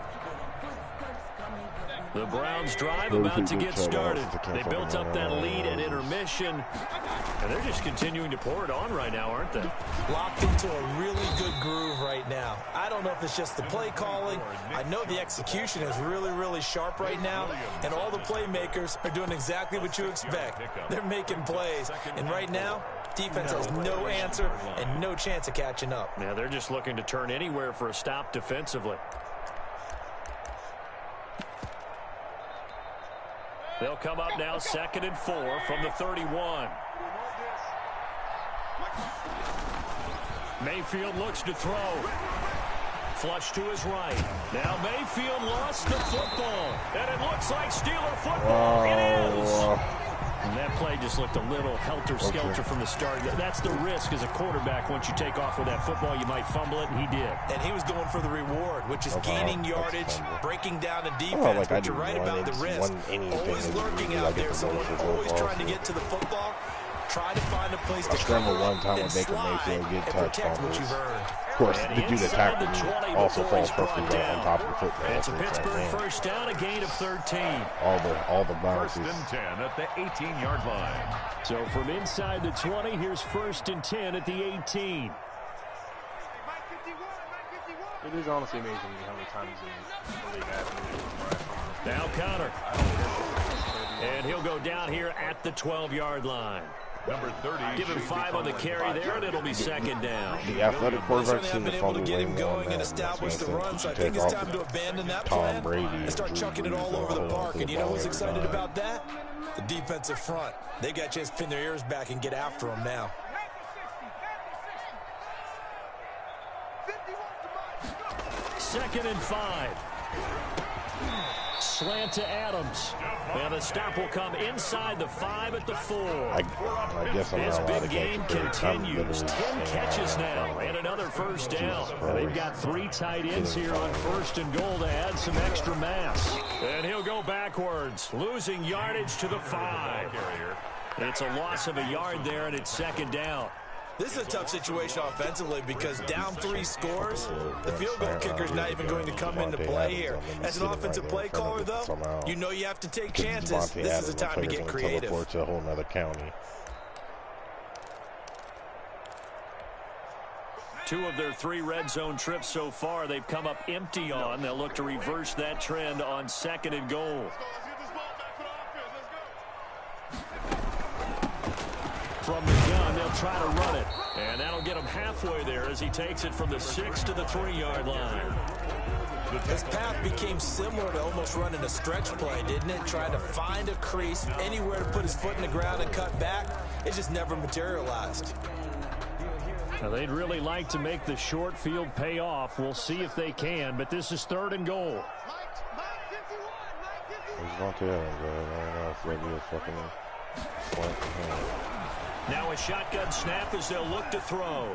The Browns drive about to get started. They built up that lead at intermission, and they're just continuing to pour it on right now, aren't they? Locked into a really good groove right now. I don't know if it's just the play calling. I know the execution is really, really sharp right now, and all the playmakers are doing exactly what you expect. They're making plays, and right now, defense has no answer and no chance of catching up. Yeah, they're just looking to turn anywhere for a stop defensively. They'll come up now 2nd and 4 from the 31. Mayfield looks to throw. Flush to his right. Now Mayfield lost the football. And it looks like Steeler football. It is. And that play just looked a little helter-skelter from the start. That's the risk as a quarterback. Once you take off with that football, you might fumble it, and he did. And he was going for the reward, which is gaining yardage, breaking down the defense. But you're right about the risk. Always lurking out there. Someone always trying to get to the football. Try to find a place to cover and slide and protect what you've earned. Of course, the dude attacking me also falls perfectly on top of the football. It's a Pittsburgh 1st down, a gain of 13. All the bounces. 1st and 10 at the 18-yard line. So from inside the 20, here's 1st and 10 at the 18. It is honestly amazing how many times in the league I have now Connor. And he'll go down here at the 12-yard line. Number 30. Give him 5 on the carry there, and it'll be 2nd down. The athletic quarterbacks seem to been able to fumble get way him more going on and that. establish the run, so I think it's time to abandon that plan and start chucking it all over the park. And you know who's excited about that? The defensive front. They got a chance to pin their ears back and get after him now. slant to Adams. And the stop will come inside the 5 at the 4. I guess I'm This not allowed big to game continues. 10 catches now and another first down. And they've got 3 tight ends here on 1st and goal to add some extra mass. And he'll go backwards, losing yardage to the 5. It's a loss of a yard there, and it's 2nd down. This is a tough situation offensively because down 3 scores, the field goal kicker's not even going to come into play here. As an offensive play caller, though, you know you have to take chances. This is a time to get creative. To a whole nother county. 2 of their 3 red zone trips so far, they've come up empty on. They'll look to reverse that trend on 2nd and goal. From the gun, they'll try to run it. And that'll get him halfway there as he takes it from the 6 to the 3-yard line. His path became similar to almost running a stretch play, didn't it? Trying to find a crease, anywhere to put his foot in the ground and cut back. It just never materialized. Now, they'd really like to make the short field pay off. We'll see if they can, but this is 3rd and goal. Now a shotgun snap as they'll look to throw.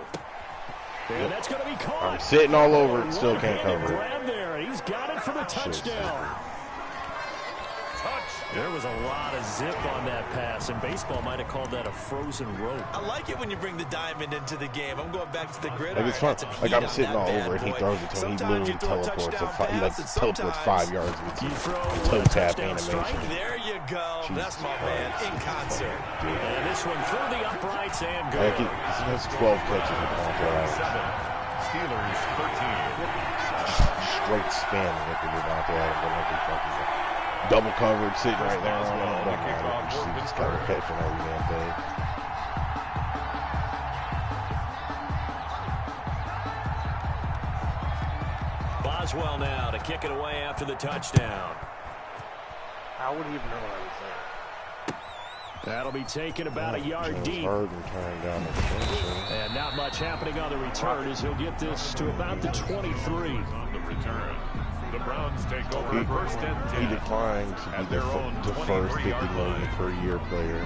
And that's going to be caught. I'm sitting all over it, still can't cover it. Grab there, and he's got it for the touchdown. There was a lot of zip on that pass, and baseball might have called that a frozen rope. I like it when you bring the diamond into the game. I'm going back to the gridiron. Like, it's fun. Like, I'm sitting all over it. He throws it to him. He literally teleports. Teleports 5 yards with toe tap animation. There you go. That's my man in concert. And this one through the uprights and good. He has 12 catches with Devontae Adams. Steelers 13. Straight spin with the Devontae Adams. Double covered, sitting right there on the kickoff. She just got a catch on every damn thing. Boswell now to kick it away after the touchdown. How would he even know I was there? That'll be taken about a yard deep. And not much happening on the return as he'll get this to about the 23. On the return. The Browns take over 1st and 10. He declined to be the first $50 million per year player.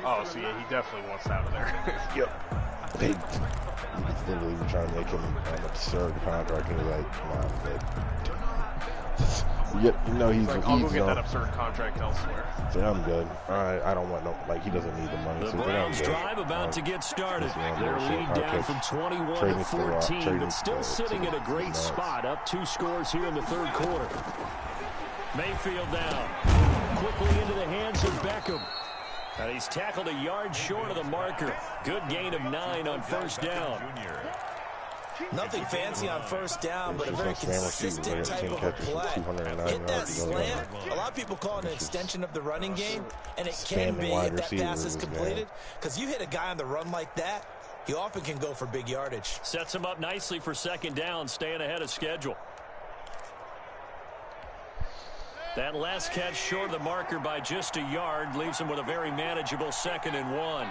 Oh, so yeah, he definitely wants out of there. Yep. They literally were trying to make him an absurd contract, and he was like, nah, I'm good. Yep, you know, he's like, I'll go get that absurd contract elsewhere. So I'm good. I don't want no, like, he doesn't need the money. The so Browns drive about to get started. Their lead down from 21 to 14, but still sitting in a great spot, up 2 scores here in the 3rd quarter. Mayfield down, quickly into the hands of Beckham. And he's tackled a yard short of the marker. Good gain of 9 on 1st down. Nothing fancy on 1st down, but a very consistent type of a play. Hit that slant. A lot of people call it an extension of the running game, and it can be if that pass is completed. Because you hit a guy on the run like that, he often can go for big yardage. Sets him up nicely for 2nd down, staying ahead of schedule. That last catch short of the marker by just a yard leaves him with a very manageable 2nd and 1.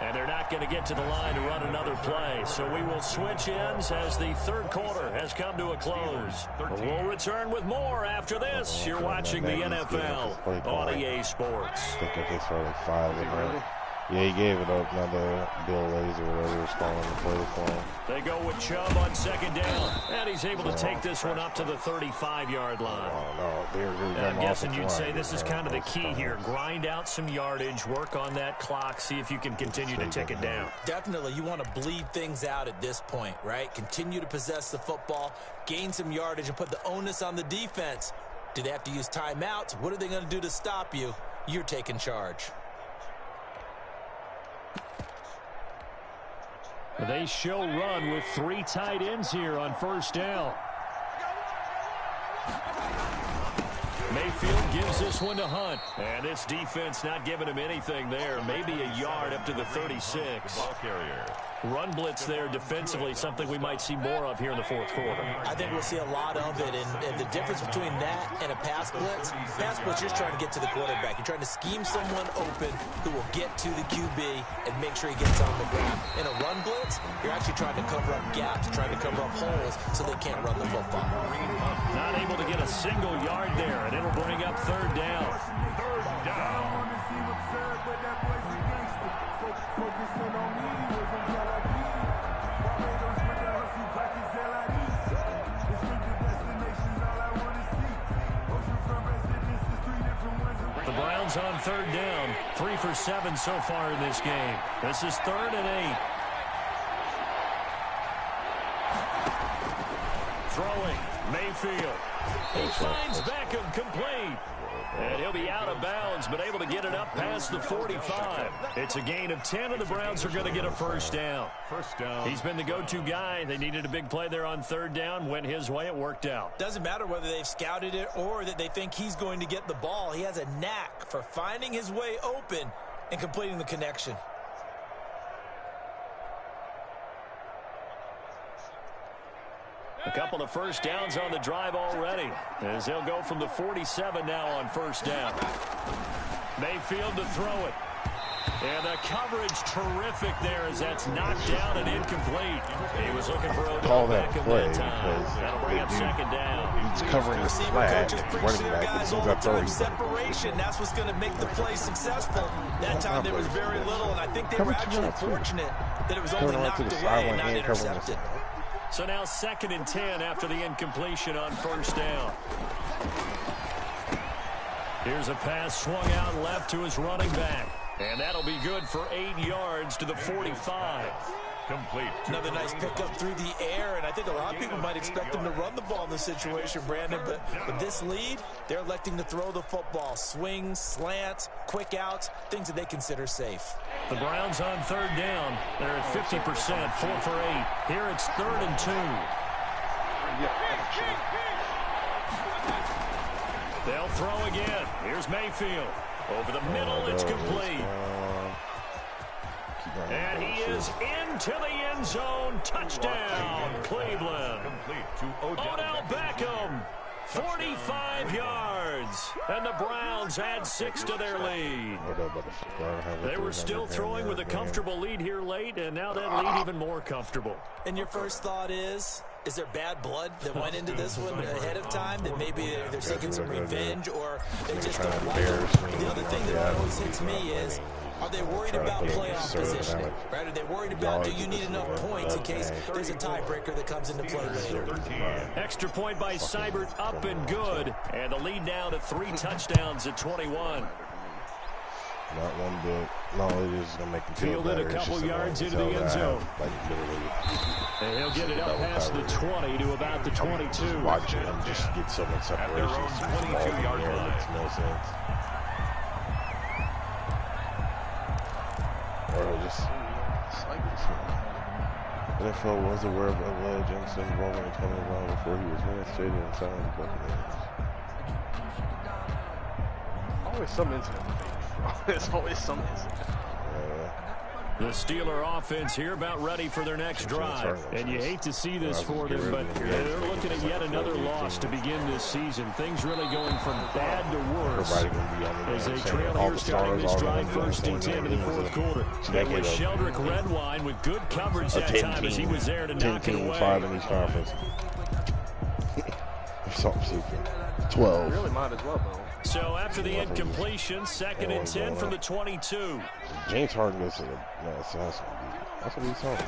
And they're not going to get to the line to run another play, so we will switch ends as the 3rd quarter has come to a close. We'll return with more after this. You're watching the NFL on EA Sports. I think they started 5 in there. Yeah, he gave it up. Now the Bill Lays or whatever is calling the play for him. They go with Chubb on 2nd down, and he's able to take this one up to the 35-yard line. Oh, no. I'm guessing you'd say this is kind of the key here. Grind out some yardage, work on that clock, see if you can continue to tick it down. Definitely, you want to bleed things out at this point, right? Continue to possess the football, gain some yardage, and put the onus on the defense. Do they have to use timeouts? What are they going to do to stop you? You're taking charge. They show run with 3 tight ends here on 1st down. Mayfield gives this one to Hunt. And this defense not giving him anything there. Maybe a yard up to the 36. Ball carrier. Run blitz there defensively, something we might see more of here in the fourth quarter. I think we'll see a lot of it, and the difference between that and a pass blitz, you're trying to get to the quarterback. You're trying to scheme someone open who will get to the QB and make sure he gets on the ground. In a run blitz, you're actually trying to cover up gaps, trying to cover up holes so they can't run the football. Not able to get a single yard there, and it'll bring up third down. Third down. The Browns on third down, 3 for 7 so far in this game. This is 3rd and 8. Throwing, Mayfield. He finds Beckham complete. And he'll be out of bounds, but able to get it up past the 45. It's a gain of 10, and the Browns are going to get a first down. First down. He's been the go-to guy. They needed a big play there on third down. Went his way. It worked out. Doesn't matter whether they've scouted it or that they think he's going to get the ball. He has a knack for finding his way open and completing the connection. A couple of first downs on the drive already, as they'll go from the 47 now on first down. Mayfield to throw it. And the coverage terrific there as that's knocked down and incomplete. He was looking for Odell Beckham that time. That'll bring up second down. He's covering the flat. Running back. Guys all the time. Separation. That's what's going to make the play successful. That time there was very little, and I think they were actually fortunate that it was only knocked away and not intercepted. So now 2nd and 10 after the incompletion on first down. Here's a pass swung out left to his running back. And that'll be good for 8 yards to the 45. Complete. Another nice pickup through the air, and I think a lot of people might expect them to run the ball in this situation, Brandon, but with this lead, they're electing to throw the football. Swings, slants, quick outs, things that they consider safe. The Browns on third down. They're at 50%, 4 for 8. Here it's 3rd and 2. They'll throw again. Here's Mayfield. Over the middle, it's complete. And he is into the end zone. Touchdown, Cleveland. Complete to Odell Beckham, 45 yards. And the Browns add 6 to their lead. They were still throwing with a comfortable lead here late, and now that lead even more comfortable. And your first thought is there bad blood that went into this one ahead of time, that maybe they're seeking some revenge, or they just don't like it? The other thing that always hits me is, are they worried about playoff positioning? Right? Are they worried about, do you need enough points in case there's a tiebreaker that comes into play later? Extra point by Seibert, up and good. And the lead now to 3 touchdowns at 21. Not one bit. No, it is going to make him feel Fielded better. a couple yards into the end zone. Like literally. And he'll get it up past the 20 to about the 22. Watching him just get so much separation. 22-yard line. Makes no sense. Or just... NFL was aware of alleged incident involving Tony Brown before he was reinstated and signed with the Buccaneers. Always some incident. There's always some incident. The Steeler offense here about ready for their next drive. And you hate to see this for them, but they're looking at yet another loss to begin this season. Things really going from bad to worse as they trail here starting this drive 1st and 10 in the fourth quarter. It was Sheldrick Redwine with good coverage that time as he was there to knock it away. 5 in each conference. Something stupid. 12. Really might as well, though. So after the incompletion, 2nd and 10 from the 22. James Harden goes to the that's what he's talking.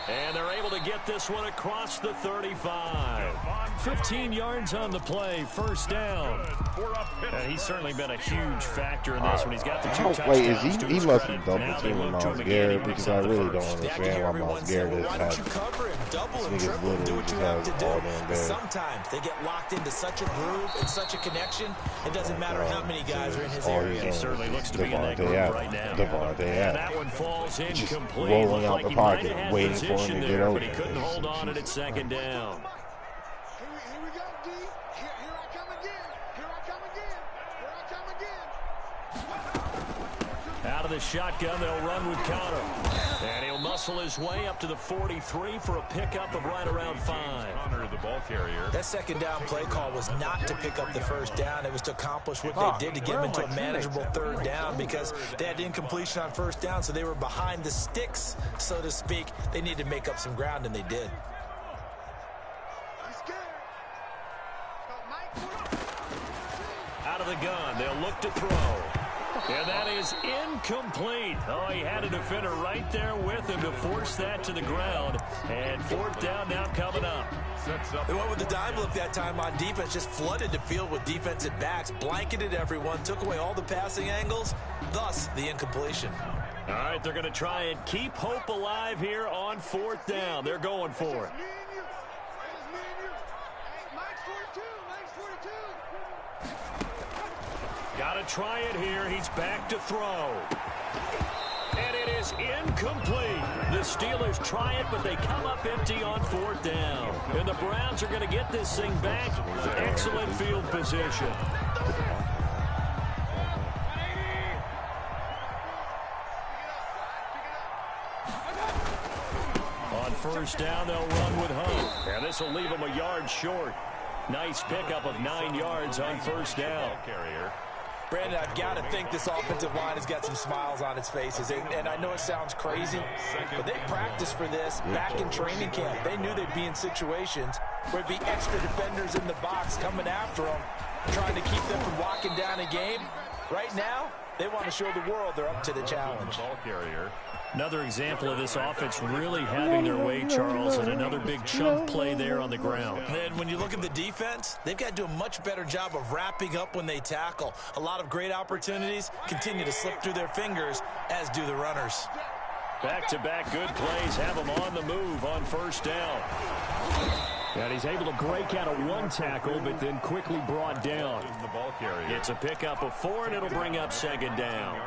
And they're able to get this one across the 35. 15 yards on the play, first down. And he's certainly been a huge factor in this when he's got the 2 touchdowns. Wait, is he must be double teaming Myles Garrett, because I really don't understand why Myles Garrett has double and triple, do what you have to do. Sometimes they get locked into such a groove and such a connection, it doesn't matter how many guys are in his area. He certainly looks to be in that group right now. And that one falls incomplete. Rolling out Like the pocket, waiting for him to get there, over. but he couldn't hold on at 2nd down. Out of the shotgun, they'll run with Conner. And he'll muscle his way up to the 43 for a pickup of right around 5. Conner, the ball carrier. That second down play call was not to pick up the first down. It was to accomplish what they did to get them into a manageable third down because they had incompletion on first down, so they were behind the sticks, so to speak. They needed to make up some ground, and they did. Out of the gun, they'll look to throw. And that is incomplete. Oh, he had a defender right there with him to force that to the ground. And fourth down now coming up. They went with the dime look that time on defense, just flooded the field with defensive backs, blanketed everyone, took away all the passing angles, thus the incompletion. All right, they're going to try and keep hope alive here on fourth down. They're going for it. Got to try it here. He's back to throw. And it is incomplete. The Steelers try it, but they come up empty on fourth down. And the Browns are going to get this thing back. Excellent field position. On first down, they'll run with Hunt. And this will leave them a yard short. Nice pickup of 9 yards on first down. Brandon, I've got to think this offensive line has got some smiles on its faces. And I know it sounds crazy, but they practiced for this back in training camp. They knew they'd be in situations where there'd be extra defenders in the box coming after them, trying to keep them from locking down a game. Right now, they want to show the world they're up to the challenge. Another example of this offense really having their way, Charles, and another big chunk play there on the ground. And when you look at the defense, they've got to do a much better job of wrapping up when they tackle. A lot of great opportunities continue to slip through their fingers, as do the runners. Back-to-back good plays have them on the move on first down. And he's able to break out of one tackle, but then quickly brought down. It's a pickup of 4, and it'll bring up second down.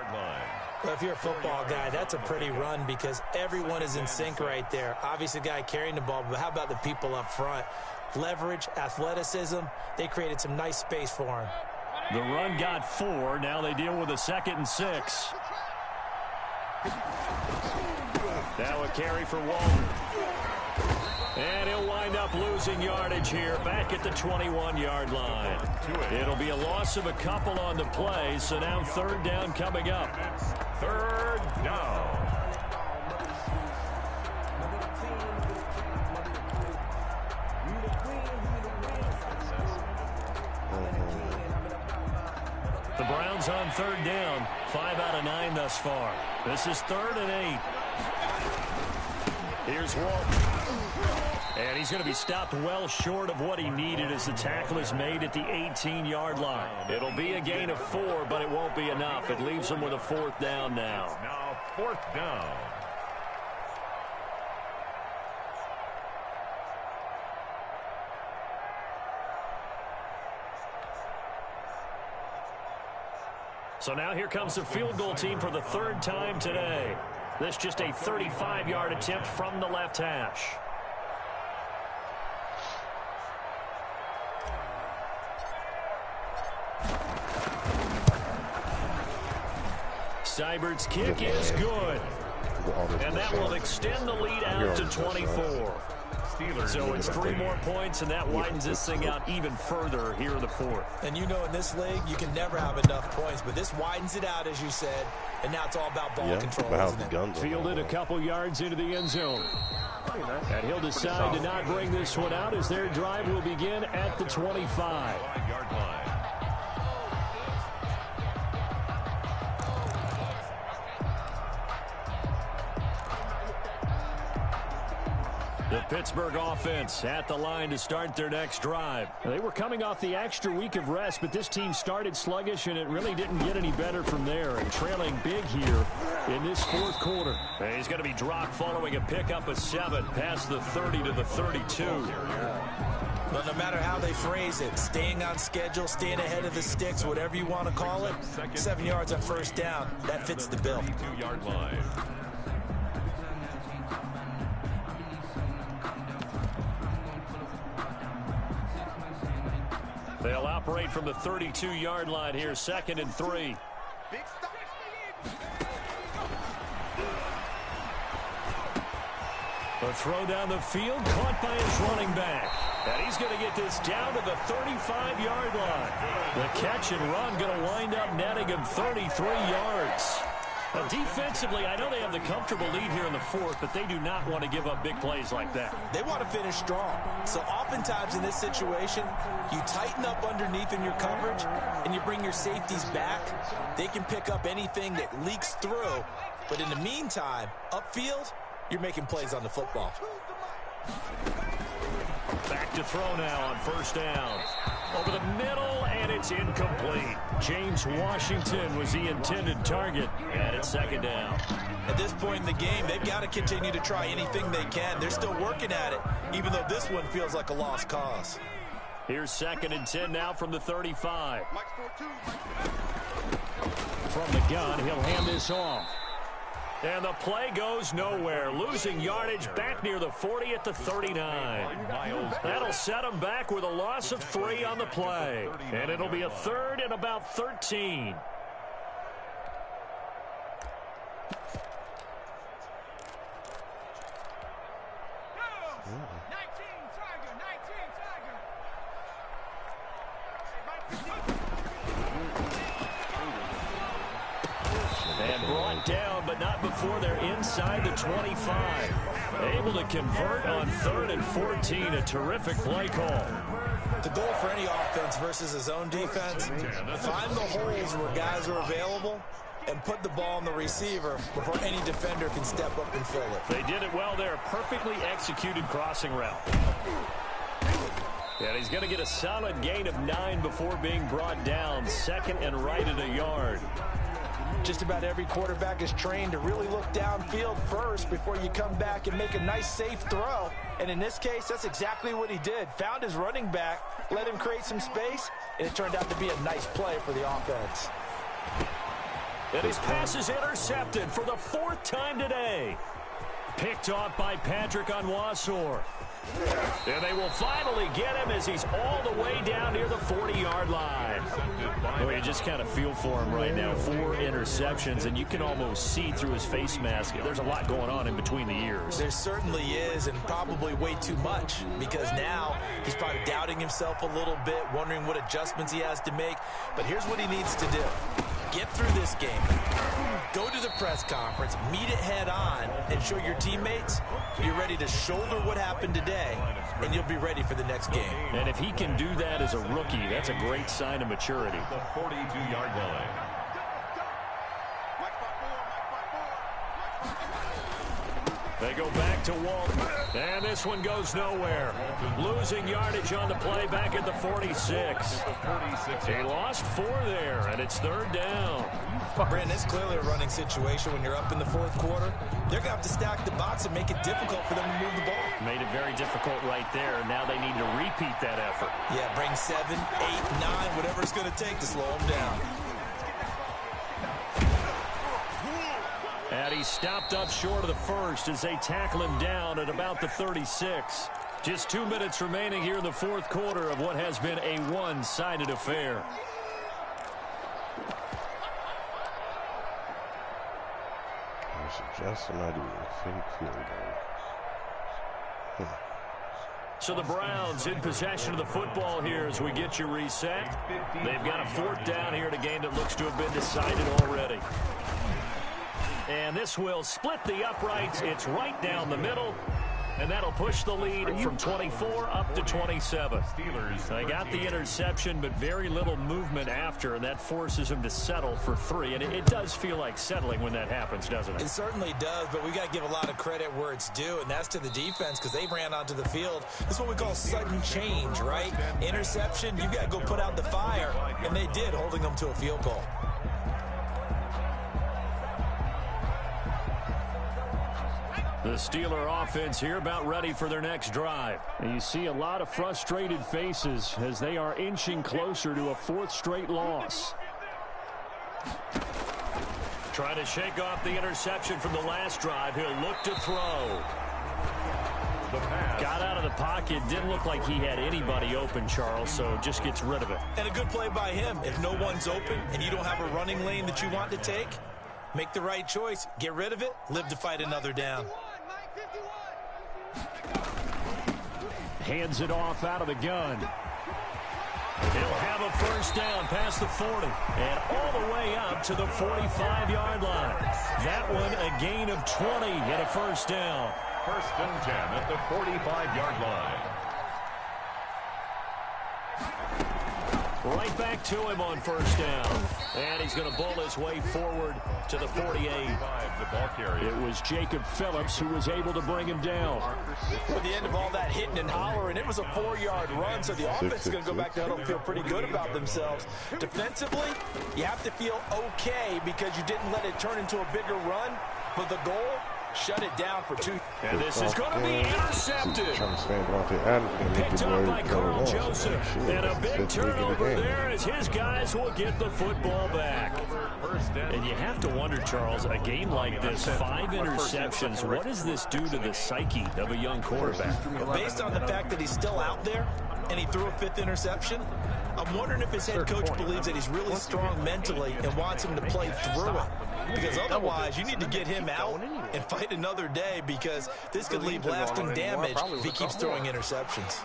Well, if you're a football guy, that's a pretty run because everyone is in sync right there. Obviously, the guy carrying the ball, but how about the people up front? Leverage, athleticism, they created some nice space for him. The run got 4. Now they deal with a 2nd and 6. Now a carry for Walton. And he'll wind up losing yardage here back at the 21-yard line. It'll be a loss of a couple on the play, so now third down coming up. Third down. The Browns on third down, 5 out of 9 thus far. This is 3rd and 8. Here's Walton. And he's going to be stopped well short of what he needed as the tackle is made at the 18-yard line. It'll be a gain of 4, but it won't be enough. It leaves him with a fourth down now. Now fourth down. So now here comes the field goal team for the 3rd time today. This just a 35-yard attempt from the left hash. Seibert's kick is good. And that will extend the lead out to 24. So it's 3 more points, and that widens this thing out even further here in the 4th. And you know in this league, you can never have enough points, but this widens it out, as you said, and now it's all about ball control, isn't it? Fielded a couple yards into the end zone. And he'll decide to not bring this one out as their drive will begin at the 25-yard line. The Pittsburgh offense at the line to start their next drive. They were coming off the extra week of rest, but this team started sluggish, and it really didn't get any better from there. And trailing big here in this 4th quarter. And he's going to be dropped following a pickup of 7 past the 30 to the 32. But no matter how they phrase it, staying on schedule, staying ahead of the sticks, whatever you want to call it, 7 yards on first down, that fits the bill. 32-yard line. They'll operate from the 32-yard line here, 2nd and 3. Big stop. The throw down the field, caught by his running back. And he's going to get this down to the 35-yard line. The catch and run going to wind up netting him 33 yards. Now, defensively, I know they have the comfortable lead here in the fourth, but they do not want to give up big plays like that. They want to finish strong. So oftentimes in this situation, you tighten up underneath in your coverage, and you bring your safeties back. They can pick up anything that leaks through. But in the meantime, upfield, you're making plays on the football. Back to throw now on first down. Over the middle, and it's incomplete. James Washington was the intended target, and it's second down. At this point in the game, they've got to continue to try anything they can. They're still working at it, even though this one feels like a lost cause. Here's 2nd and 10 now from the 35. From the gun, he'll hand this off. And the play goes nowhere. Losing yardage back near the 40 at the 39. That'll set him back with a loss of 3 on the play. And it'll be a 3rd and about 13. And brought down, but not before they're inside the 25. Able to convert on 3rd and 14. A terrific play call. The goal for any offense versus his own defense, find the holes where guys are available and put the ball on the receiver before any defender can step up and fill it. They did it well there. Perfectly executed crossing route. And he's going to get a solid gain of 9 before being brought down. 2nd and right at a yard. Just about every quarterback is trained to really look downfield first before you come back and make a nice, safe throw. And in this case, that's exactly what he did. Found his running back, let him create some space, and it turned out to be a nice play for the offense. And his pass is intercepted for the 4th time today. Picked off by Patrick Onwuasor. And they will finally get him as he's all the way down near the 40-yard line. Oh, you just kind of feel for him right now. 4 interceptions, and you can almost see through his face mask. There's a lot going on in between the ears. There certainly is, and probably way too much, because now he's probably doubting himself a little bit, wondering what adjustments he has to make. But here's what he needs to do. Get through this game. Go to the press conference, meet it head on, and show your teammates you're ready to shoulder what happened today, and you'll be ready for the next game. And if he can do that as a rookie, that's a great sign of maturity. The 42-yard line. They go back to Walton, and this one goes nowhere. Losing yardage on the play back at the 46. He lost 4 there, and it's 3rd down. Brandon, it's clearly a running situation when you're up in the 4th quarter. They're going to have to stack the box and make it difficult for them to move the ball. Made it very difficult right there. Now they need to repeat that effort. Yeah, bring 7, 8, 9, whatever it's going to take to slow them down. And he's stopped up short of the 1st as they tackle him down at about the 36. Just 2 minutes remaining here in the 4th quarter of what has been a one-sided affair. Just an idea. Fake field goal. So the Browns in possession of the football here as we get you reset. They've got a 4th down here in a game that looks to have been decided already. And this will split the uprights. It's right down the middle. And that'll push the lead from 24 up to 27. They got the interception, but very little movement after, and that forces them to settle for 3. And it does feel like settling when that happens, doesn't it? It certainly does, but we got to give a lot of credit where it's due, and that's to the defense because they ran onto the field. This is what we call sudden change, right? Interception, you got to go put out the fire, and they did, holding them to a field goal. The Steeler offense here about ready for their next drive. And you see a lot of frustrated faces as they are inching closer to a 4th straight loss. Trying to shake off the interception from the last drive. He'll look to throw. The pass. Got out of the pocket. Didn't look like he had anybody open, Charles, so just gets rid of it. And a good play by him. If no one's open and you don't have a running lane that you want to take, make the right choice. Get rid of it. Live to fight another down. Hands it off out of the gun. He'll have a first down past the 40 and all the way up to the 45-yard line. That one a gain of 20 and a first down. First and 10 at the 45-yard line. Right back to him on first down. And he's going to bull his way forward to the 48. The ball carrier. It was Jacob Phillips who was able to bring him down. At the end of all that hitting and hollering, it was a 4-yard run, so the offense is going to go back to huddle and feel pretty good about themselves. Defensively, you have to feel okay because you didn't let it turn into a bigger run, but the goal, shut it down for 2. And this is going to be intercepted. Picked up by Carl Joseph. And a big turnover there as his guys will get the football back. And you have to wonder, Charles, a game like this, 5 interceptions, what does this do to the psyche of a young quarterback? Based on the fact that he's still out there and he threw a 5th interception, I'm wondering if his head coach believes that he's really strong mentally and wants him to play through it. Because otherwise, you need to get him out and fight another day because this could leave lasting damage if he keeps throwing interceptions.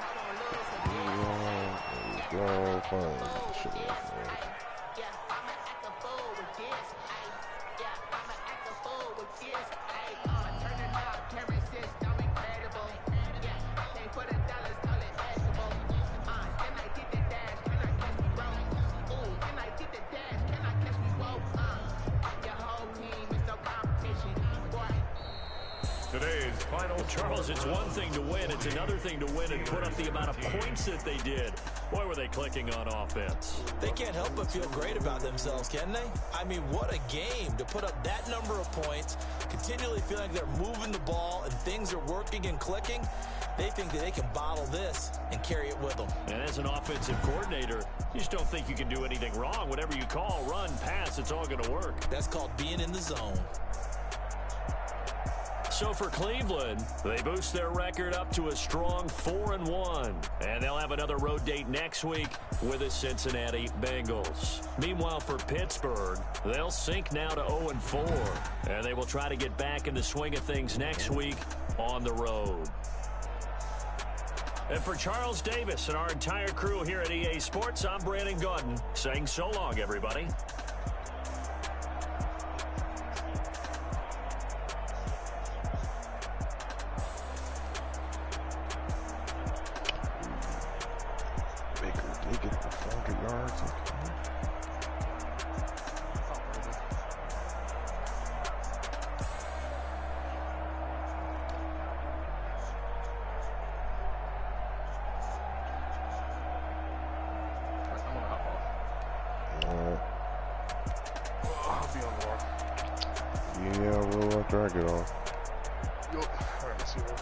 Today's final. Charles, it's one thing to win. It's another thing to win and put up the amount of points that they did. Boy, were they clicking on offense. They can't help but feel great about themselves, can they? I mean, what a game to put up that number of points, continually feeling like they're moving the ball and things are working and clicking. They think that they can bottle this and carry it with them. And as an offensive coordinator, you just don't think you can do anything wrong. Whatever you call, run, pass, it's all going to work. That's called being in the zone. So for Cleveland, they boost their record up to a strong 4-1. And they'll have another road date next week with the Cincinnati Bengals. Meanwhile, for Pittsburgh, they'll sink now to 0-4. And they will try to get back in the swing of things next week on the road. And for Charles Davis and our entire crew here at EA Sports, I'm Brandon Gaudin saying so long, everybody. They get the 400 yards. I'll be on the wall. Yeah, we'll drag it off. Yo, all right, let's see what.